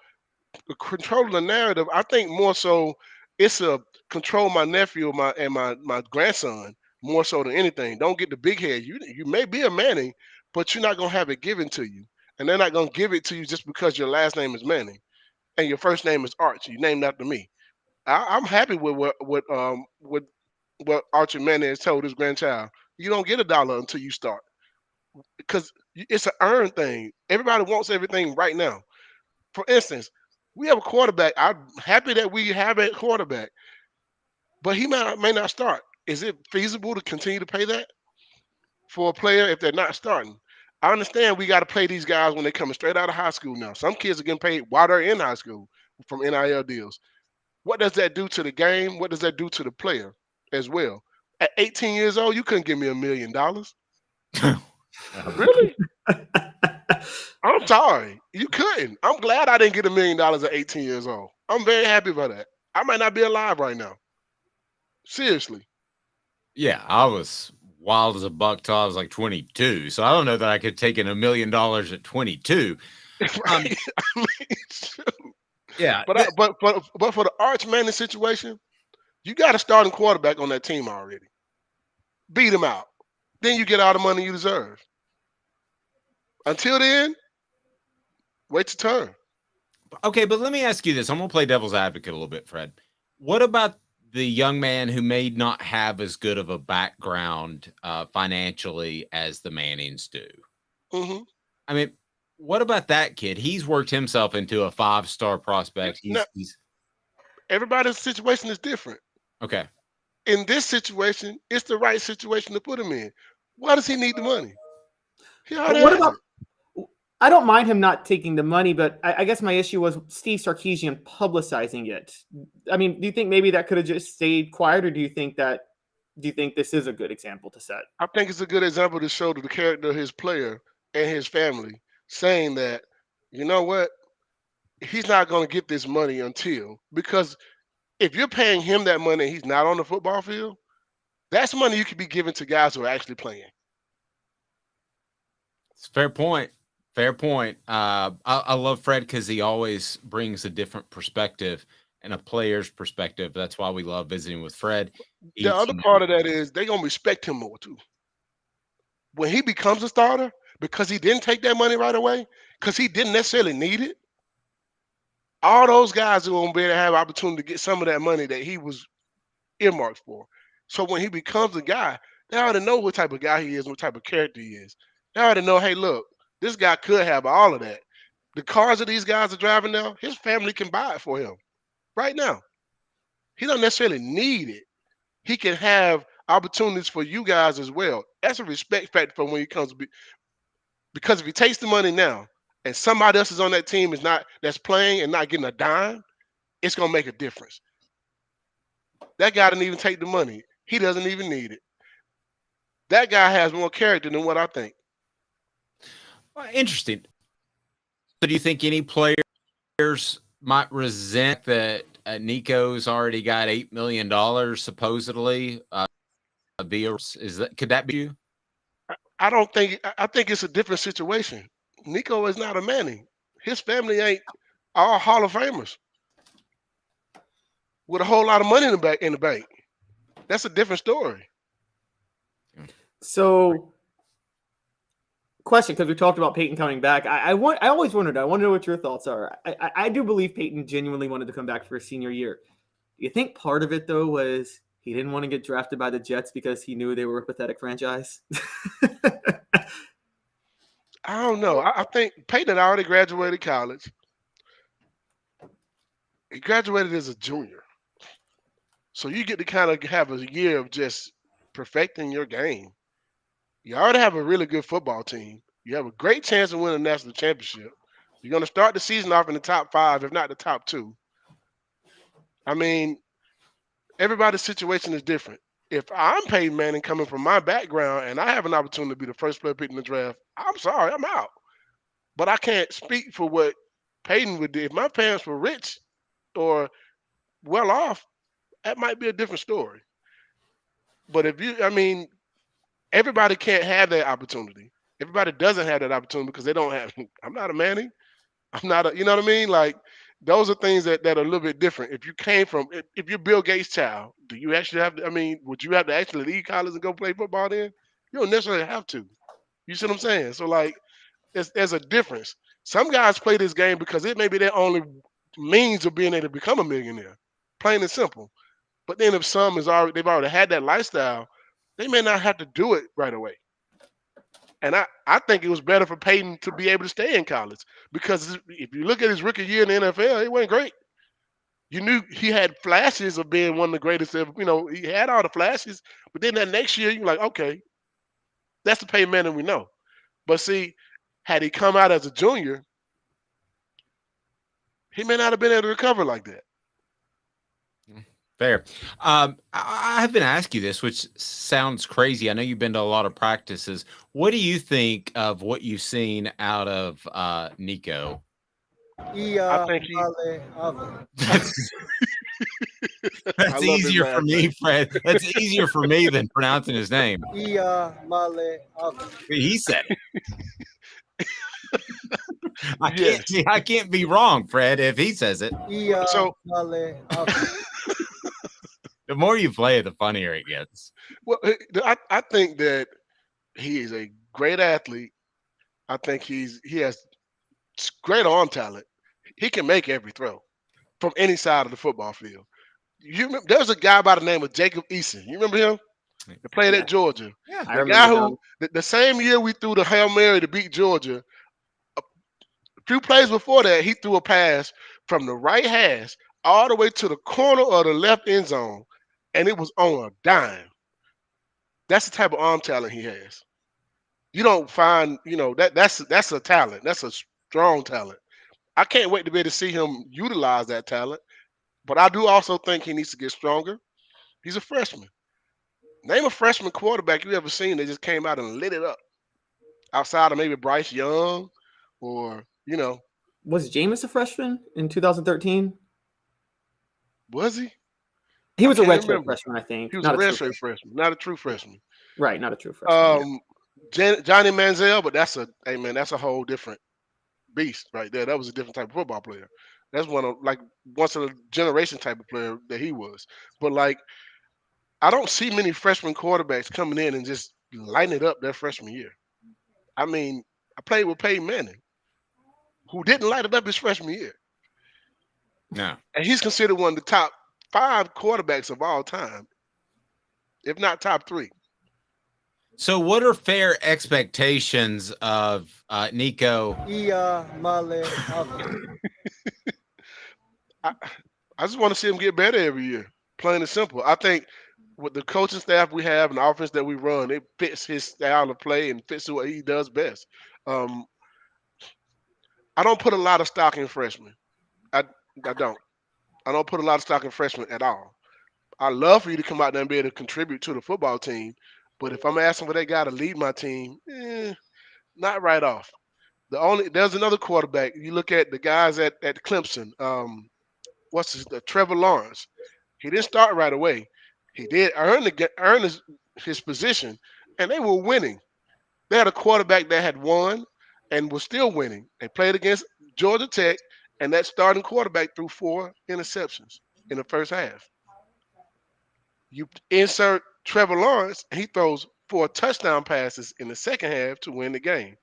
controlling the narrative, I think more so it's a control my nephew and my grandson more so than anything. Don't get the big head. You may be a Manning, but you're not gonna have it given to you, and they're not gonna give it to you just because your last name is Manning and your first name is Arch. You named after me. I'm happy with what Archie Manning has told his grandchild. You don't get $1 until you start, because it's an earned thing. Everybody wants everything right now. For instance, we have a quarterback. I'm happy that we have a quarterback, but he may not start. Is it feasible to continue to pay that for a player if they're not starting? I understand we got to pay these guys when they're coming straight out of high school now. Some kids are getting paid while they're in high school from NIL deals. What does that do to the game? What does that do to the player? as well. At 18 years old, you couldn't give me $1 million. Really? I'm sorry. You couldn't. I'm glad I didn't get $1 million at 18 years old. I'm very happy about that. I might not be alive right now. Seriously. Yeah, I was wild as a buck till I was like 22. So I don't know that I could take in $1 million at 22. Right? Yeah. But for the Arch Manning situation, you got a starting quarterback on that team already. Beat him out. Then you get all the money you deserve. Until then, wait your turn. Okay, but let me ask you this. I'm going to play devil's advocate a little bit, Fred. What about the young man who may not have as good of a background financially as the Mannings do? Mm-hmm. I mean, what about that kid? He's worked himself into a 5-star prospect. Everybody's situation is different. Okay. In this situation, it's the right situation to put him in. Why does he need the money? He already What has about? it. I don't mind him not taking the money, but I guess my issue was Steve Sarkisian publicizing it. I mean, do you think maybe that could have just stayed quiet, or do you think this is a good example to set? I think it's a good example to show the character of his player and his family, saying that, you know what, he's not going to get this money because if you're paying him that money and he's not on the football field, that's money you could be giving to guys who are actually playing. It's a fair point. Fair point. I love Fred because he always brings a different perspective and a player's perspective. That's why we love visiting with Fred. The other part of that is they're going to respect him more too. When he becomes a starter, because he didn't take that money right away, because he didn't necessarily need it, all those guys are going to be able to have opportunity to get some of that money that he was earmarked for. So when he becomes a guy, they already know what type of guy he is, what type of character he is. They already know, hey, look, this guy could have all of that. The cars that these guys are driving now, his family can buy it for him right now. He don't necessarily need it. He can have opportunities for you guys as well. That's a respect factor for when he comes to because if he takes the money now and somebody else is on that team that's playing and not getting a dime, it's gonna make a difference. That guy didn't even take the money. He doesn't even need it. That guy has more character than what I think. Well, interesting. So do you think any players might resent that Nico's already got $8 million supposedly could that be you? I think it's a different situation. Nico is not a Manning. His family ain't all Hall of Famers with a whole lot of money in the bank. That's a different story. So, question, because we talked about Peyton coming back. I always wondered. I want to know what your thoughts are. I do believe Peyton genuinely wanted to come back for his senior year. Do you think part of it though was he didn't want to get drafted by the Jets because he knew they were a pathetic franchise? I don't know. I think Peyton had already graduated college. He graduated as a junior. So you get to kind of have a year of just perfecting your game. You already have a really good football team. You have a great chance to win a national championship. You're going to start the season off in the top 5, if not the top 2. I mean, everybody's situation is different. If I'm Peyton Manning coming from my background and I have an opportunity to be the first player picked in the draft, I'm sorry, I'm out. But I can't speak for what Peyton would do. If my parents were rich or well off, that might be a different story. But everybody can't have that opportunity. Everybody doesn't have that opportunity because they don't have. I'm not a Manning. I'm not a. You know what I mean? Like those are things that are a little bit different. If you came from, if you're Bill Gates' child, do you actually have to? I mean, would you have to actually leave college and go play football then? You don't necessarily have to. You see what I'm saying? So like, there's a difference. Some guys play this game because it may be their only means of being able to become a millionaire, plain and simple. But then if they've already had that lifestyle, they may not have to do it right away. And I think it was better for Peyton to be able to stay in college because if you look at his rookie year in the NFL, it went great. You knew he had flashes of being one of the greatest ever. You know, he had all the flashes, but then that next year, you're like, okay, that's the Peyton Manning we know. But see, had he come out as a junior, he may not have been able to recover like that. Fair. I have been asking you this, which sounds crazy. I know you've been to a lot of practices. What do you think of what you've seen out of Nico? I think he. I That's love his easier for last me, name. Fred. That's easier for me than pronouncing his name. He said it. I can't be wrong, Fred, if he says it. So the more you play it, the funnier it gets. well, I think that he is a great athlete. I think he has great arm talent. He can make every throw from any side of the football field. You remember, there was a guy by the name of Jacob Eason. You remember him? He played at Georgia. Yeah, the guy who the same year we threw the Hail Mary to beat Georgia. A few plays before that, he threw a pass from the right hash all the way to the corner of the left end zone, and it was on a dime. That's the type of arm talent he has. You don't find, that's a talent. That's a strong talent. I can't wait to be able to see him utilize that talent. But I do also think he needs to get stronger. He's a freshman. Name a freshman quarterback you ever seen that just came out and lit it up. Outside of maybe Bryce Young or, Was Jameis a freshman in 2013? Was he? He was a can't redshirt remember. freshman, I think. He was Not a redshirt freshman, not a true freshman. Right, not a true freshman. Johnny Manziel, but that's a whole different beast right there. That was a different type of football player. That's once in a generation type of player that he was. But I don't see many freshman quarterbacks coming in and just lighting it up their freshman year. I mean, I played with Peyton Manning, who didn't light it up his freshman year. No. And he's considered one of the top 5 quarterbacks of all time, if not top 3. So what are fair expectations of Nico? I just want to see him get better every year, plain and simple. I think with the coaching staff we have and the offense that we run, it fits his style of play and fits what he does best. I don't put a lot of stock in freshmen. I don't. I don't put a lot of stock in freshmen at all. I love for you to come out there and be able to contribute to the football team, but if I'm asking for that guy to lead my team, not right off. There's another quarterback. You look at the guys at Clemson. Trevor Lawrence. He didn't start right away. He did earn his position, and they were winning. They had a quarterback that had won and was still winning. They played against Georgia Tech, and that starting quarterback threw 4 interceptions in the first half. You insert Trevor Lawrence, and he throws 4 touchdown passes in the second half to win the game.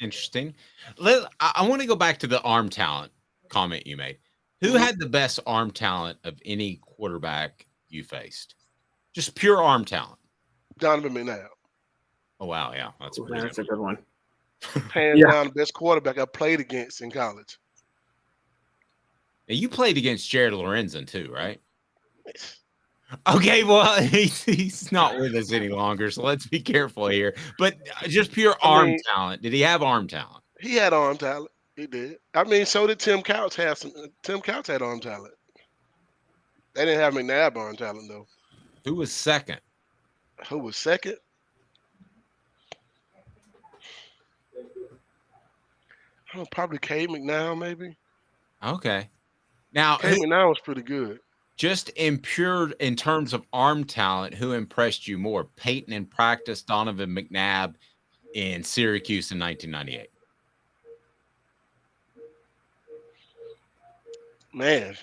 Interesting. I want to go back to the arm talent comment you made. Who had the best arm talent of any quarterback you faced? Just pure arm talent. Donovan McNabb. Oh, wow. Yeah, that's a good one. Hands down the best quarterback I played against in college. Now, you played against Jared Lorenzen too, right? Okay, well, he's not with us any longer, so let's be careful here. But just pure arm talent. Did he have arm talent? He had arm talent. He did. I mean, so did Tim Couch. Tim Couch had arm talent. They didn't have McNabb arm talent, though. Who was second? Probably Cade McNown, maybe. Okay. Now, Cade McNown was pretty good. Just in terms of arm talent, who impressed you more? Peyton in practice, Donovan McNabb in Syracuse in 1998. Man,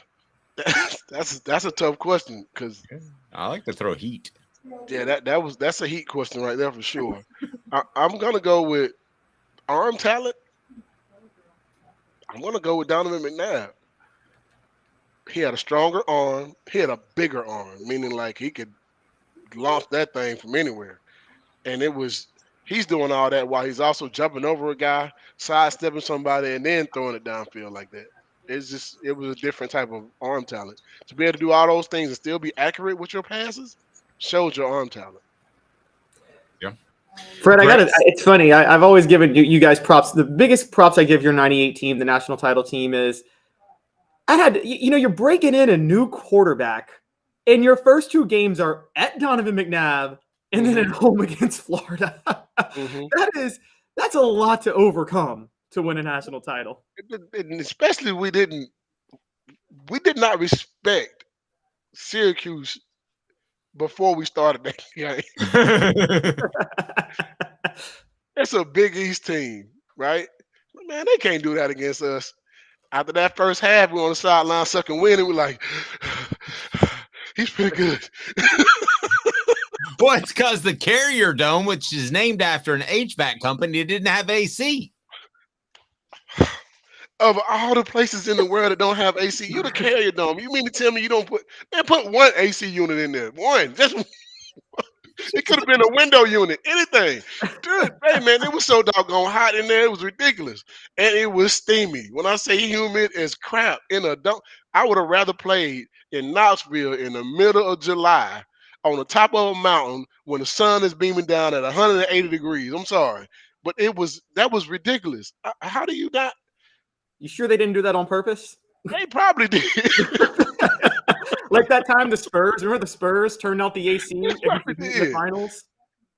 that's a tough question because I like to throw heat. Yeah, that's a heat question right there for sure. I'm gonna go with arm talent. I'm gonna go with Donovan McNabb. He had a stronger arm. He had a bigger arm, meaning like he could launch that thing from anywhere. And he's doing all that while he's also jumping over a guy, sidestepping somebody, and then throwing it downfield like that. It was a different type of arm talent. To be able to do all those things and still be accurate with your passes shows your arm talent. Yeah. Fred, it's funny. I've always given you guys props. The biggest props I give your 98 team, the national title team, is you're breaking in a new quarterback, and your first 2 games are at Donovan McNabb and then at home against Florida. That's a lot to overcome to win a national title. And especially we did not respect Syracuse before we started that game. It's a Big East team, right? Man, they can't do that against us. After that first half, we were on the sideline sucking wind, and we're like, he's pretty good. Well, it's because the Carrier Dome, which is named after an HVAC company, didn't have AC. Of all the places in the world that don't have AC, you the Carrier Dome. You mean to tell me you don't put 1 AC unit in there? One. Just it could have been a window unit, anything. Dude, hey man, it was so doggone hot in there, it was ridiculous. And it was steamy. When I say humid as crap in a dome, I would have rather played in Knoxville in the middle of July on the top of a mountain when the sun is beaming down at 180 degrees. I'm sorry. But that was ridiculous. How do you not? You sure they didn't do that on purpose? They probably did. Like that time the Spurs, remember the Spurs turned out the AC in the finals?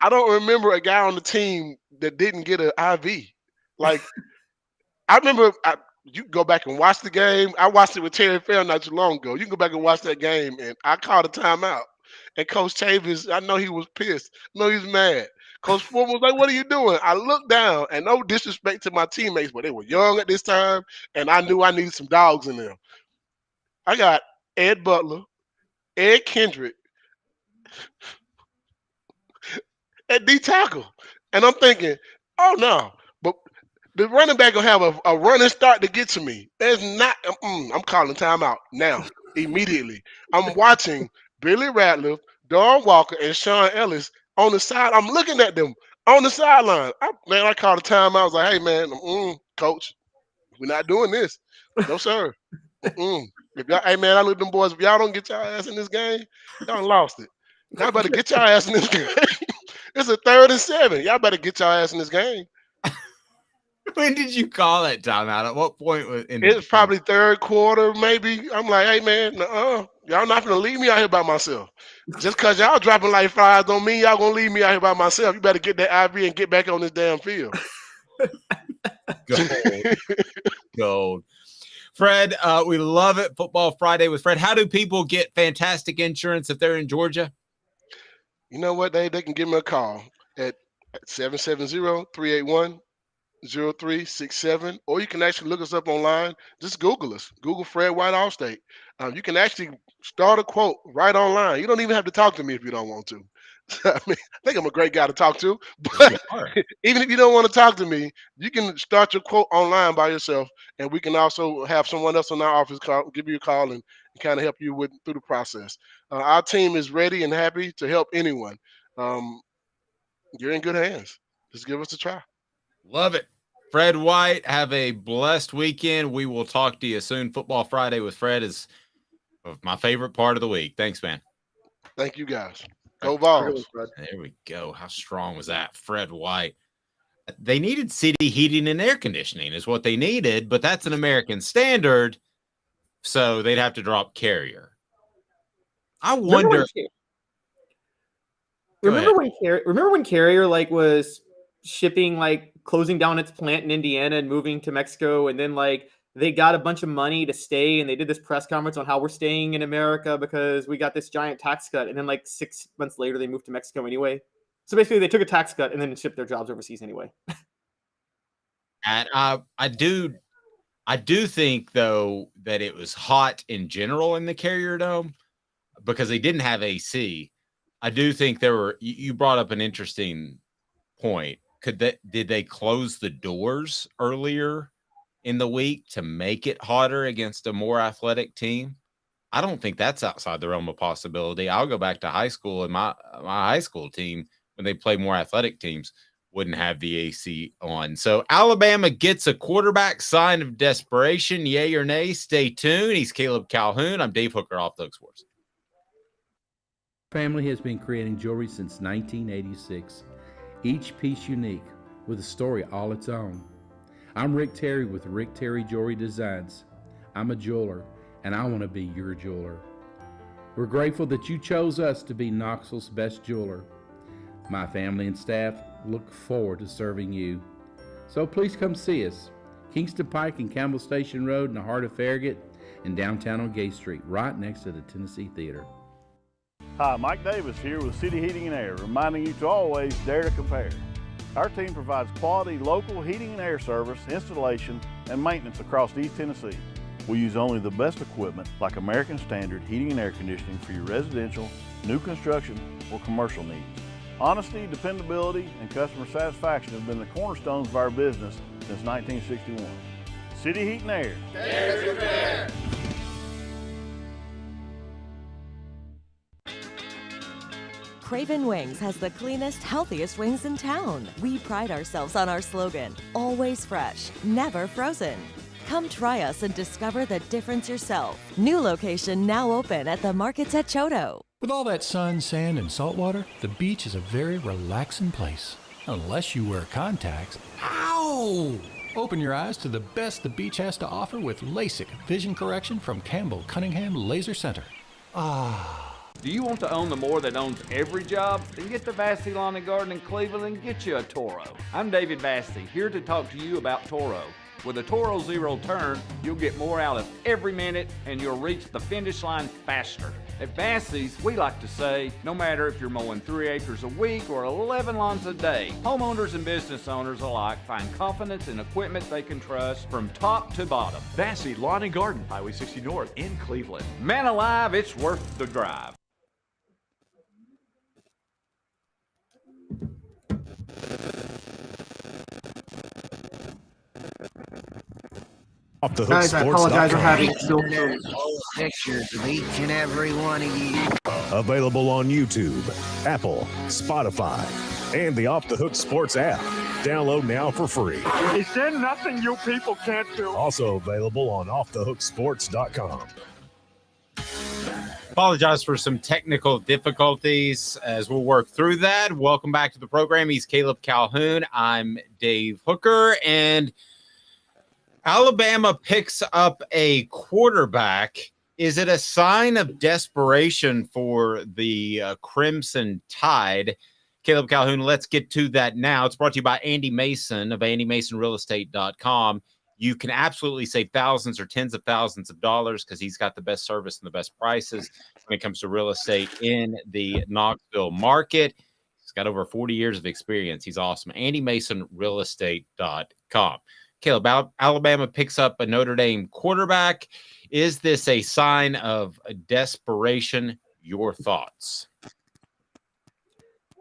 I don't remember a guy on the team that didn't get an IV. Like, I remember, you can go back and watch the game. I watched it with Terry Fair not too long ago. You can go back and watch that game, and I called a timeout. And Coach Chavis, I know he was pissed. I know he was mad. Coach Ford was like, what are you doing? I looked down, and no disrespect to my teammates, but they were young at this time, and I knew I needed some dogs in there. I got Ed Butler, Ed Kendrick, at D tackle. And I'm thinking, oh no, but the running back will have a running start to get to me. There's not, I'm calling timeout now, immediately. I'm watching Billy Ratliff, Don Walker, and Sean Ellis on the side. I'm looking at them on the sideline. I called a timeout. I was like, hey man, coach, we're not doing this. No, sir. If y'all, hey man, I look at them boys. If y'all don't get your ass in this game, y'all lost it. Y'all better get your ass in this game. It's a 3rd and 7. Y'all better get your ass in this game. When did you call that timeout? At what point was it? Was probably 3rd quarter, maybe. I'm like, hey man, y'all not gonna leave me out here by myself. Just cause y'all dropping like flies don't mean y'all gonna leave me out here by myself. You better get that IV and get back on this damn field. Gold. Fred, we love it. Football Friday with Fred. How do people get fantastic insurance if they're in Georgia? You know what? They can give me a call at 770-381-0367, or you can actually look us up online. Just Google us. Google Fred White Allstate. You can actually start a quote right online. You don't even have to talk to me if you don't want to. I think I'm a great guy to talk to, but even if you don't want to talk to me, you can start your quote online by yourself, and we can also have someone else in our office give you a call and kind of help you through the process. Our team is ready and happy to help anyone. You're in good hands. Just give us a try. Love it. Fred White, have a blessed weekend. We will talk to you soon. Football Friday with Fred is my favorite part of the week. Thanks, man. Thank you, guys. Go Vols. There we go. How strong was that? Fred White. They needed city heating and air conditioning is what they needed, but that's an American standard, so they'd have to drop Carrier. I wonder. Remember when Carrier was shipping, closing down its plant in Indiana and moving to Mexico, and then they got a bunch of money to stay, and they did this press conference on how we're staying in America because we got this giant tax cut. And then 6 months later, they moved to Mexico anyway. So basically they took a tax cut and then shipped their jobs overseas anyway. And I do think though that it was hot in general in the Carrier Dome because they didn't have AC. I do think you brought up an interesting point. Did they close the doors earlier in the week to make it hotter against a more athletic team? I don't think that's outside the realm of possibility. I'll go back to high school, and my high school team, when they play more athletic teams, wouldn't have the AC on. So Alabama gets a quarterback, sign of desperation, yay or nay. Stay tuned. He's Caleb Calhoun. I'm Dave Hooker, Off the Hook Sports. Family has been creating jewelry since 1986. Each piece unique with a story all its own. I'm Rick Terry with Rick Terry Jewelry Designs. I'm a jeweler, and I want to be your jeweler. We're grateful that you chose us to be Knoxville's best jeweler. My family and staff look forward to serving you. So please come see us. Kingston Pike and Campbell Station Road in the heart of Farragut and downtown on Gay Street, right next to the Tennessee Theater. Hi, Mike Davis here with City Heating and Air, reminding you to always dare to compare. Our team provides quality local heating and air service, installation, and maintenance across East Tennessee. We use only the best equipment like American Standard heating and air conditioning for your residential, new construction, or commercial needs. Honesty, dependability, and customer satisfaction have been the cornerstones of our business since 1961. City Heat and Air. Dare to compare. Craven Wings has the cleanest, healthiest wings in town. We pride ourselves on our slogan, always fresh, never frozen. Come try us and discover the difference yourself. New location now open at the markets at Choto. With all that sun, sand, and salt water, the beach is a very relaxing place. Unless you wear contacts. Ow! Open your eyes to the best the beach has to offer with LASIK vision correction from Campbell Cunningham Laser Center. Do you want to own the more that owns every job? Then get to Vassy Lawn and Garden in Cleveland and get you a Toro. I'm David Vassy, here to talk to you about Toro. With a Toro Zero Turn, you'll get more out of every minute and you'll reach the finish line faster. At Vassy's, we like to say, no matter if you're mowing 3 acres a week or 11 lawns a day, homeowners and business owners alike find confidence in equipment they can trust from top to bottom. Vassy Lawn and Garden, Highway 60 North in Cleveland. Man alive, it's worth the drive. Off the Hook Guys, I apologize for having pictures of each and every one of you. Available on YouTube, Apple, Spotify, and the Off the Hook Sports app. Download now for free. Is there nothing you people can't do? Also available on offthehooksports.com. Apologize for some technical difficulties as we'll work through that. Welcome back to the program. He's Caleb Calhoun. I'm Dave Hooker, and Alabama picks up a quarterback. Is it a sign of desperation for the Crimson Tide? Caleb Calhoun, let's get to that now. It's brought to you by Andy Mason of AndyMasonRealEstate.com. You can absolutely save thousands or tens of thousands of dollars because he's got the best service and the best prices when it comes to real estate in the Knoxville market. He's got over 40 years of experience. He's awesome. AndyMasonRealEstate.com. Caleb, Alabama picks up a Notre Dame quarterback. Is this a sign of desperation? Your thoughts?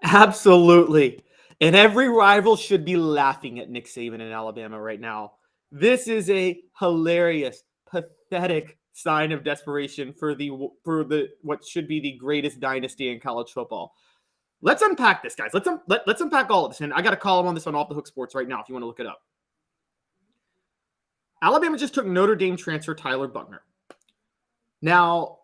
Absolutely. And every rival should be laughing at Nick Saban in Alabama right now. This is a hilarious, pathetic sign of desperation for the what should be the greatest dynasty in college football. Let's unpack this, guys. Let's unpack all of this. And I got a column on this on Off the Hook Sports right now if you want to look it up. Alabama just took Notre Dame transfer Tyler Buckner. Now,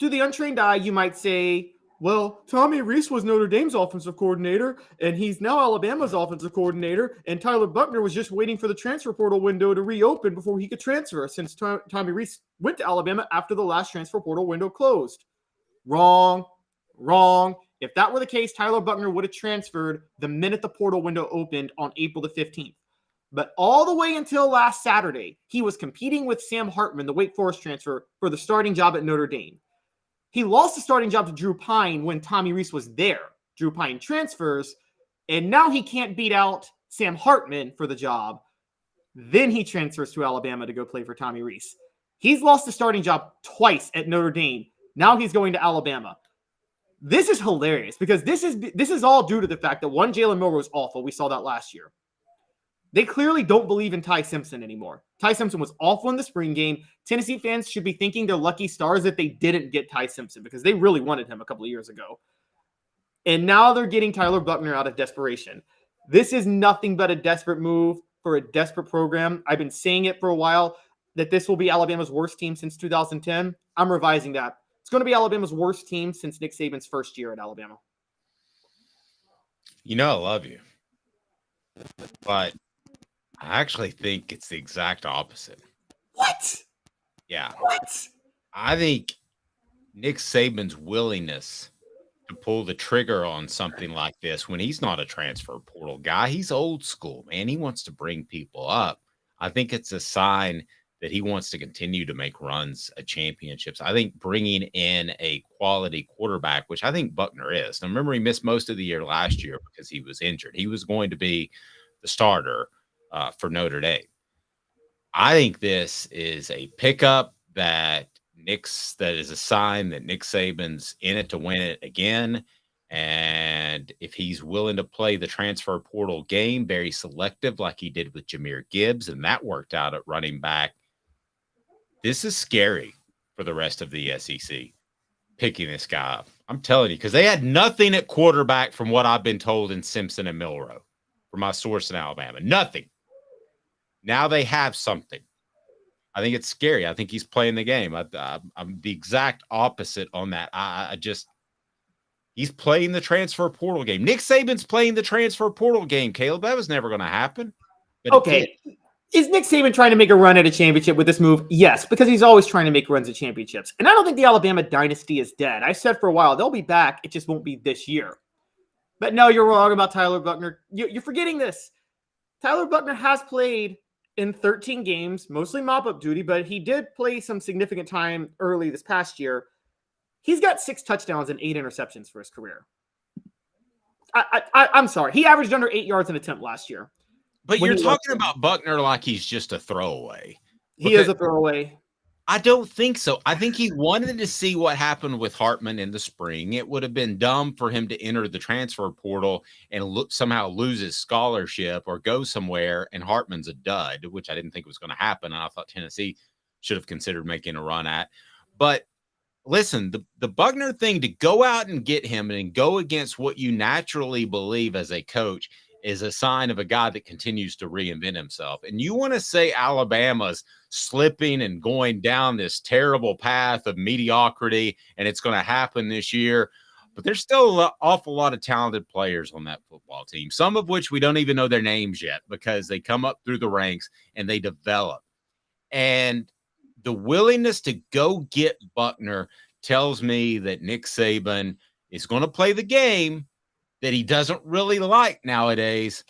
to the untrained eye, you might say, well, Tommy Rees was Notre Dame's offensive coordinator, and he's now Alabama's offensive coordinator, and Tyler Buckner was just waiting for the transfer portal window to reopen before he could transfer, since Tommy Rees went to Alabama after the last transfer portal window closed. Wrong. If that were the case, Tyler Buckner would have transferred the minute the portal window opened on April the 15th. But all the way until last Saturday, he was competing with Sam Hartman, the Wake Forest transfer, for the starting job at Notre Dame. He lost the starting job to Drew Pine when Tommy Rees was there. Drew Pine transfers, and now he can't beat out Sam Hartman for the job. Then he transfers to Alabama to go play for Tommy Rees. He's lost the starting job twice at Notre Dame. Now he's going to Alabama. This is hilarious because this is all due to the fact that one, Jalen Milroe was awful. We saw that last year. They clearly don't believe in Ty Simpson anymore. Ty Simpson was awful in the spring game. Tennessee fans should be thanking their lucky stars that they didn't get Ty Simpson because they really wanted him a couple of years ago. And now they're getting Tyler Buckner out of desperation. This is nothing but a desperate move for a desperate program. I've been saying it for a while that this will be Alabama's worst team since 2010. I'm revising that. It's going to be Alabama's worst team since Nick Saban's first year at Alabama. You know I love you. But I actually think it's the exact opposite. What? Yeah. What? I think Nick Saban's willingness to pull the trigger on something like this when he's not a transfer portal guy, he's old school, man. He wants to bring people up. I think it's a sign that he wants to continue to make runs at championships. I think bringing in a quality quarterback, which I think Buckner is. Now, remember, he missed most of the year last year because he was injured. He was going to be the starter for Notre Dame. I think this is a pickup that is a sign that Nick Saban's in it to win it again. And if he's willing to play the transfer portal game, very selective like he did with Jahmyr Gibbs, and that worked out at running back, this is scary for the rest of the SEC, picking this guy up. I'm telling you, because they had nothing at quarterback from what I've been told in Simpson and Milroe, from my source in Alabama. Nothing. Now they have something. I think it's scary. I think he's playing the game. I'm the exact opposite on that. He's playing the transfer portal game. Nick Saban's playing the transfer portal game, Caleb. That was never going to happen. Okay. Is Nick Saban trying to make a run at a championship with this move? Yes, because he's always trying to make runs at championships. And I don't think the Alabama dynasty is dead. I said for a while, they'll be back. It just won't be this year. But no, you're wrong about Tyler Buckner. You're forgetting this. Tyler Buckner has played in 13 games, mostly mop-up duty, but he did play some significant time early this past year. He's got 6 touchdowns and 8 interceptions for his career. I'm sorry. He averaged under 8 yards an attempt last year. But you're talking about Buckner like he's just a throwaway. He is a throwaway. I don't think so. I think he wanted to see what happened with Hartman in the spring. It would have been dumb for him to enter the transfer portal and somehow lose his scholarship or go somewhere, and Hartman's a dud, which I didn't think was going to happen, and I thought Tennessee should have considered making a run at. But listen, the Buckner thing, to go out and get him and go against what you naturally believe as a coach, is a sign of a guy that continues to reinvent himself. And you want to say Alabama's slipping and going down this terrible path of mediocrity, and it's going to happen this year. But there's still an awful lot of talented players on that football team, some of which we don't even know their names yet because they come up through the ranks and they develop. And the willingness to go get Buckner tells me that Nick Saban is going to play the game that he doesn't really like nowadays.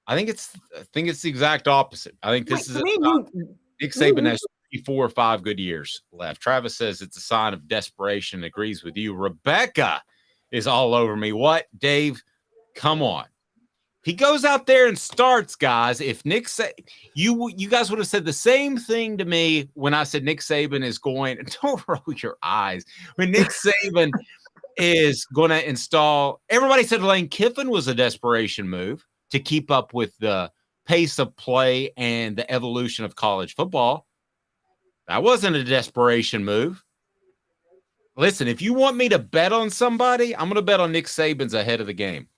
I think it's the exact opposite. I think this is Nick Saban has 4 or 5 good years left. Travis says it's a sign of desperation. Agrees with you. Rebecca is all over me. What, Dave? Come on. He goes out there and starts, guys. If Nick you guys would have said the same thing to me when I said Nick Saban is going. Don't roll your eyes. When Nick Saban is going to install. Everybody said Lane Kiffin was a desperation move to keep up with the pace of play and the evolution of college football. That wasn't a desperation move. Listen, if you want me to bet on somebody, I'm going to bet on Nick Saban's ahead of the game.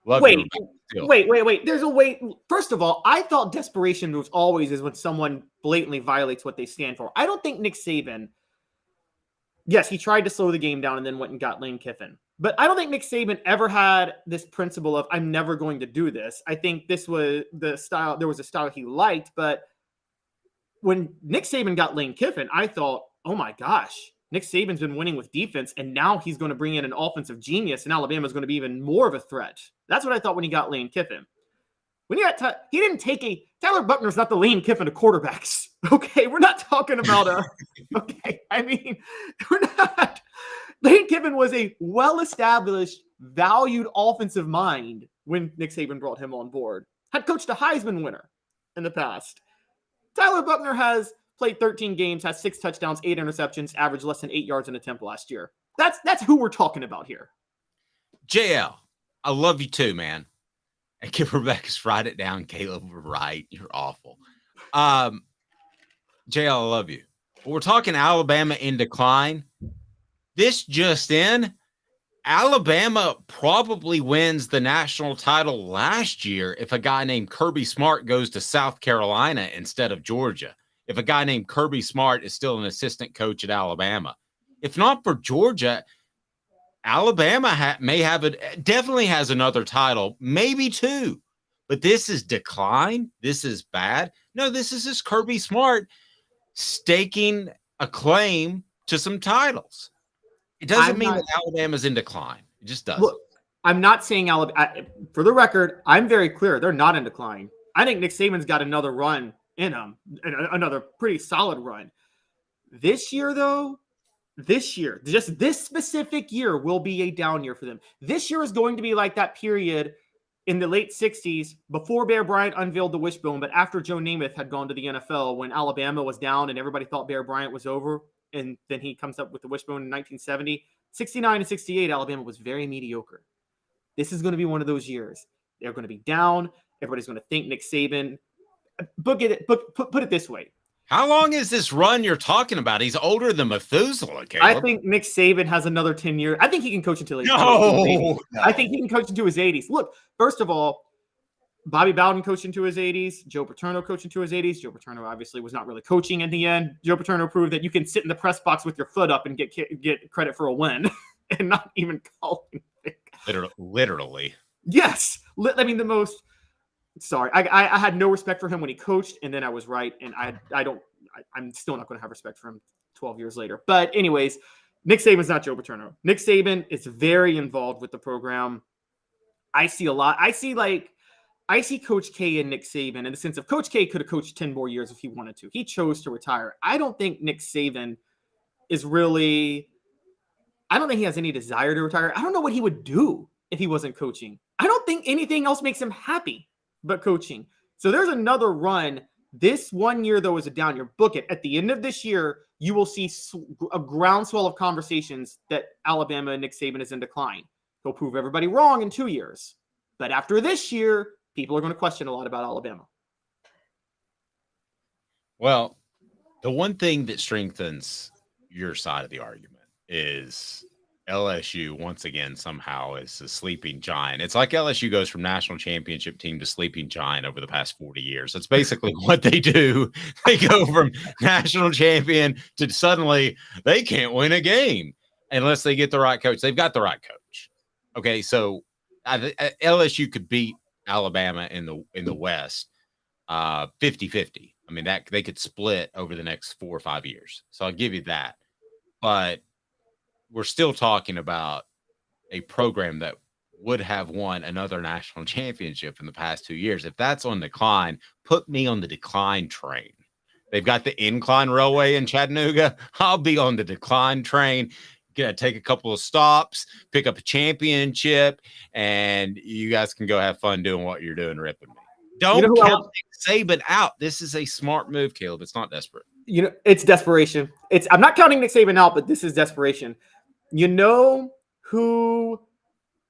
Wait. There's a way. First of all, I thought desperation moves always is when someone blatantly violates what they stand for. I don't think Nick Saban. Yes, he tried to slow the game down and then went and got Lane Kiffin. But I don't think Nick Saban ever had this principle of, I'm never going to do this. I think this was the style. There was a style he liked. But when Nick Saban got Lane Kiffin, I thought, oh my gosh, Nick Saban's been winning with defense, and now he's going to bring in an offensive genius, and Alabama's going to be even more of a threat. That's what I thought when he got Lane Kiffin. When he got he didn't take Tyler Buckner's not the Lane Kiffin of quarterbacks. Okay, we're not talking about okay, I mean, we're not. Lane Kiffin was a well-established, valued offensive mind when Nick Saban brought him on board. Had coached a Heisman winner in the past. Tyler Buckner has played 13 games, has 6 touchdowns, 8 interceptions, averaged less than 8 yards an attempt last year. That's who we're talking about here. JL, I love you too, man. And give Rebecca's write it down, Caleb. Right. You're awful. JL, I love you. But we're talking Alabama in decline. This just in, Alabama probably wins the national title last year if a guy named Kirby Smart goes to South Carolina instead of Georgia. If a guy named Kirby Smart is still an assistant coach at Alabama. If not for Georgia, Alabama definitely has another title, maybe 2. But this is decline. This is bad. No, this is just Kirby Smart staking a claim to some titles. It doesn't mean that Alabama's in decline. It just doesn't. Look, I'm not saying Alabama. For the record, I'm very clear. They're not in decline. I think Nick Saban's got another run in him, another pretty solid run. This year, though, just this specific year will be a down year for them. This year is going to be like that period in the late 60s before Bear Bryant unveiled the wishbone, but after Joe Namath had gone to the NFL when Alabama was down and everybody thought Bear Bryant was over. And then he comes up with the wishbone in 1970. 69 and 68, Alabama was very mediocre. This is going to be one of those years. They're going to be down. Everybody's going to think Nick Saban. Put it this way. How long is this run you're talking about? He's older than Methuselah, Caleb. I think Nick Saban has another 10 years. I think he can coach until he's no. I think he can coach into his 80s. Look, first of all, Bobby Bowden coached into his 80s. Joe Paterno coached into his 80s. Joe Paterno obviously was not really coaching in the end. Joe Paterno proved that you can sit in the press box with your foot up and get credit for a win and not even call anything. Literally. Yes. I mean, sorry. I had no respect for him when he coached, and then I was right. And I'm still not going to have respect for him 12 years later. But anyways, Nick Saban's not Joe Paterno. Nick Saban is very involved with the program. I see a lot. I see Coach K and Nick Saban in the sense of Coach K could have coached 10 more years if he wanted to. He chose to retire. I don't think Nick Saban I don't think he has any desire to retire. I don't know what he would do if he wasn't coaching. I don't think anything else makes him happy but coaching. So there's another run. This 1 year, though, is a down year. Book it. At the end of this year, you will see a groundswell of conversations that Alabama and Nick Saban is in decline. He'll prove everybody wrong in 2 years. But after this year, people are going to question a lot about Alabama. Well, the one thing that strengthens your side of the argument is LSU, once again, somehow is a sleeping giant. It's like LSU goes from national championship team to sleeping giant over the past 40 years. That's basically what they do. They go from national champion to suddenly they can't win a game unless they get the right coach. They've got the right coach. Okay, so LSU could beat Alabama in the West 50-50. I mean, that they could split over the next 4 or 5 years. So I'll give you that. But we're still talking about a program that would have won another national championship in the past 2 years. If that's on decline, put me on the decline train. They've got the incline railway in Chattanooga. I'll be on the decline train. Gonna take a couple of stops, pick up a championship, and you guys can go have fun doing what you're doing, ripping me. Don't count Nick Saban out. This is a smart move, Caleb. It's not desperate. It's desperation. I'm not counting Nick Saban out, but this is desperation. You know who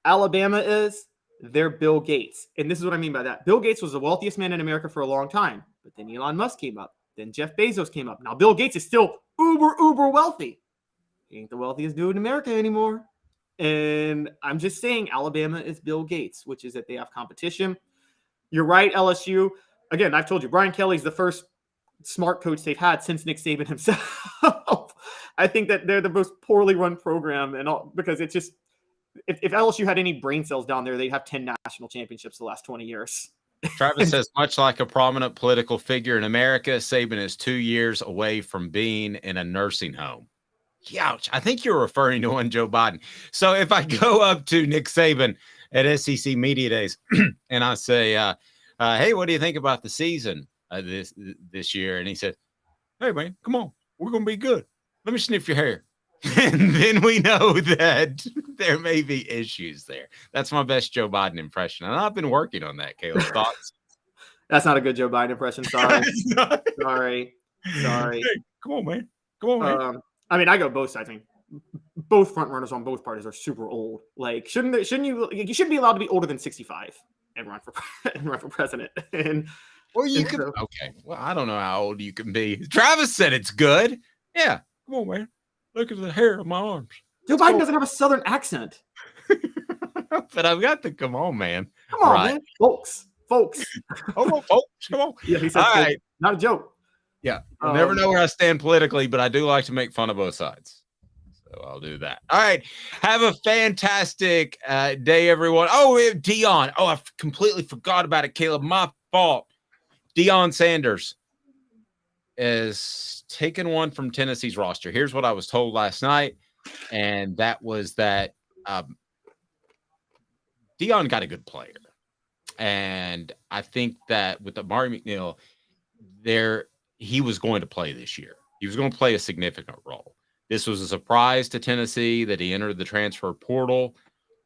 Alabama is? They're Bill Gates. And this is what I mean by that. Bill Gates was the wealthiest man in America for a long time. But then Elon Musk came up. Then Jeff Bezos came up. Now Bill Gates is still uber wealthy. He ain't the wealthiest dude in America anymore. And I'm just saying Alabama is Bill Gates, which is that they have competition. You're right, LSU. Again, I've told you, Brian Kelly's the first smart coach they've had since Nick Saban himself. I think that they're the most poorly run program and all because it's just if LSU had any brain cells down there, they'd have 10 national championships the last 20 years. Travis says, much like a prominent political figure in America, Saban is 2 years away from being in a nursing home. Ouch. I think you're referring to one Joe Biden. So if I go up to Nick Saban at SEC Media Days and I say, hey, what do you think about the season this year? And he said, hey, man, come on. We're going to be good. Let me sniff your hair. And then we know that there may be issues there. That's my best Joe Biden impression. And I've been working on that, Caleb. Thoughts? That's not a good Joe Biden impression. Sorry. Sorry. Hey, come on, man. Come on, man. I mean, I go both sides. I mean, both front runners on both parties are super old. Like, shouldn't you shouldn't be allowed to be older than 65 and run for president. And you could. Okay. Well, I don't know how old you can be. Travis said it's good. Yeah. Come on, man. Look at the hair on my arms. Joe Biden doesn't have a Southern accent. But I've got to come on, man. Come on, man. Folks. Come on, folks. Come on. Yeah, he said, all right. Not a joke. Yeah. I'll never know where I stand politically, but I do like to make fun of both sides. So I'll do that. All right. Have a fantastic day, everyone. Oh, Deion. Oh, I completely forgot about it, Caleb. My fault. Deion Sanders is taking one from Tennessee's roster. Here's what I was told last night, and that was that Deion got a good player. And I think that with Amari McNeil, he was going to play this year. He was going to play a significant role. This was a surprise to Tennessee that he entered the transfer portal.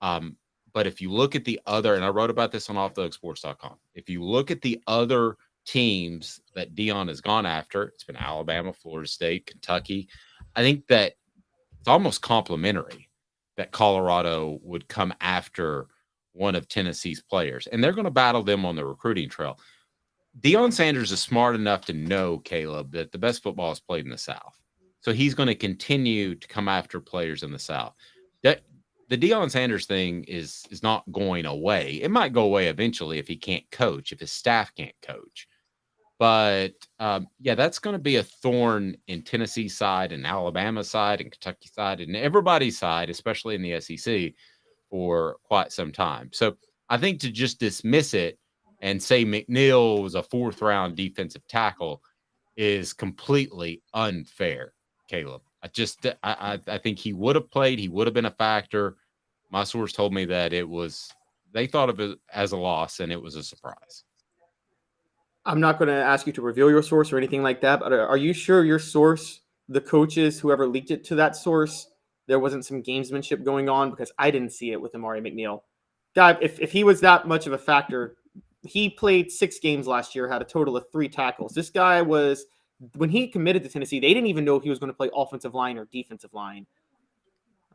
But if you look at the other, and I wrote about this on offthehooksports.com, if you look at the other teams that Deion has gone after, it's been Alabama, Florida State, Kentucky. I think that it's almost complimentary that Colorado would come after one of Tennessee's players, and they're going to battle them on the recruiting trail. Deion Sanders is smart enough to know, Caleb, that the best football is played in the South. So he's going to continue to come after players in the South. That the Deion Sanders thing is not going away. It might go away eventually if he can't coach, if his staff can't coach. But, that's going to be a thorn in Tennessee's side and Alabama's side and Kentucky's side and everybody's side, especially in the SEC, for quite some time. So I think to just dismiss it and say McNeil was a fourth-round defensive tackle is completely unfair, Caleb. I think he would have played. He would have been a factor. My source told me that they thought of it as a loss, and it was a surprise. I'm not going to ask you to reveal your source or anything like that, but are you sure your source, the coaches, whoever leaked it to that source, there wasn't some gamesmanship going on? Because I didn't see it with Amari McNeil. God, if he was that much of a factor, he played 6 games last year, had a total of 3 tackles. This guy was, when he committed to Tennessee, they didn't even know if he was going to play offensive line or defensive line.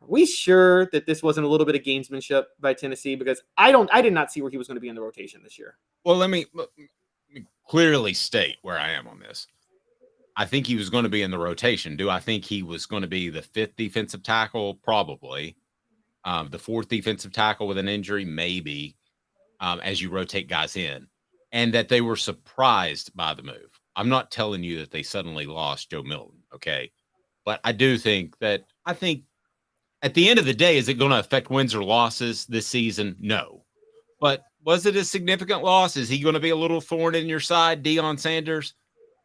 Are we sure that this wasn't a little bit of gamesmanship by Tennessee? Because I did not see where he was going to be in the rotation this year. Well, let me clearly state where I am on this. I think he was going to be in the rotation. Do I think he was going to be the 5th defensive tackle? Probably. The 4th defensive tackle with an injury? Maybe. As you rotate guys in. And that they were surprised by the move. I'm not telling you that they suddenly lost Joe Milton, okay? But I do think at the end of the day, is it going to affect wins or losses this season? No. But was it a significant loss? Is he going to be a little thorn in your side, Deion Sanders?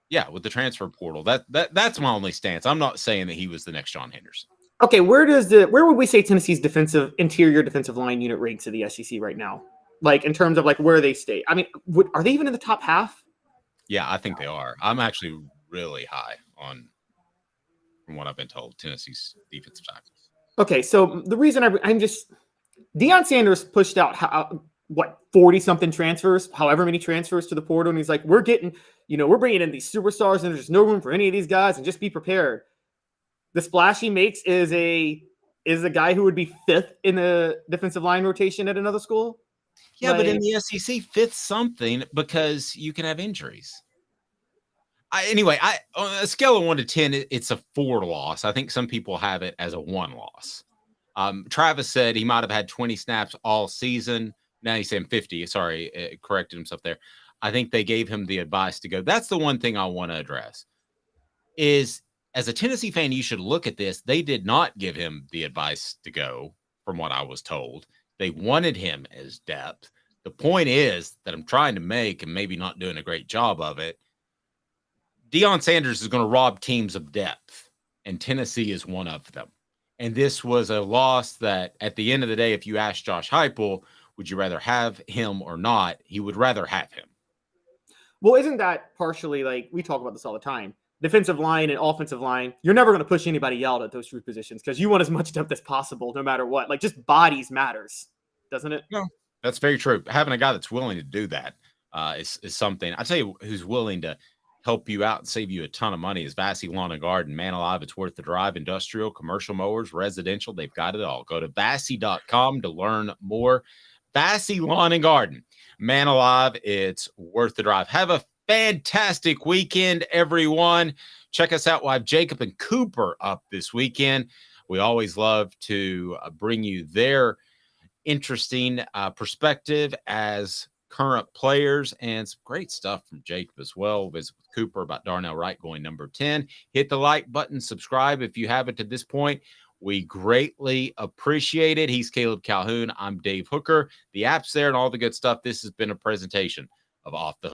Yeah, with the transfer portal. That's my only stance. I'm not saying that he was the next John Henderson. Okay, where would we say Tennessee's interior defensive line unit ranks in the SEC right now? Like in terms of like where they stay. I mean, are they even in the top half? Yeah, I think they are. I'm actually really high on, from what I've been told, Tennessee's defensive tackles. Okay, so the reason I'm just Deion Sanders pushed out 40-something transfers, however many transfers to the portal, and he's like, we're bringing in these superstars, and there's no room for any of these guys, and just be prepared. The splash he makes is a guy who would be 5th in the defensive line rotation at another school. Yeah, but in the SEC, 5th something because you can have injuries. On a scale of 1 to 10, it's a 4 loss. I think some people have it as a 1 loss. Travis said he might have had 20 snaps all season. Now he's saying 50. Sorry, corrected himself there. I think they gave him the advice to go. That's the one thing I want to address is, as a Tennessee fan, you should look at this. They did not give him the advice to go, from what I was told. They wanted him as depth. The point is that I'm trying to make, and maybe not doing a great job of it, Deion Sanders is going to rob teams of depth, and Tennessee is one of them. And this was a loss that, at the end of the day, if you ask Josh Heupel, would you rather have him or not? He would rather have him. Well, isn't that partially, like, we talk about this all the time, defensive line and offensive line, you're never going to push anybody out at those 3 positions because you want as much depth as possible, no matter what. Like, just bodies matters, doesn't it? No, that's very true. Having a guy that's willing to do that is something. I tell you who's willing to help you out and save you a ton of money is Vassy Lawn and Garden. Man alive, it's worth the drive. Industrial, commercial mowers, residential, they've got it all. Go to Vassy.com to learn more. Vassy Lawn and Garden. Man alive, it's worth the drive. Have a fantastic weekend, everyone. Check us out. We'll have Jacob and Cooper up this weekend. We always love to bring you their interesting perspective as current players, and some great stuff from Jacob as well. We'll visit with Cooper about Darnell Wright going number 10. Hit the like button, subscribe if you haven't to this point. We greatly appreciate it. He's Caleb Calhoun. I'm Dave Hooker. The app's there and all the good stuff. This has been a presentation of Off the Hook.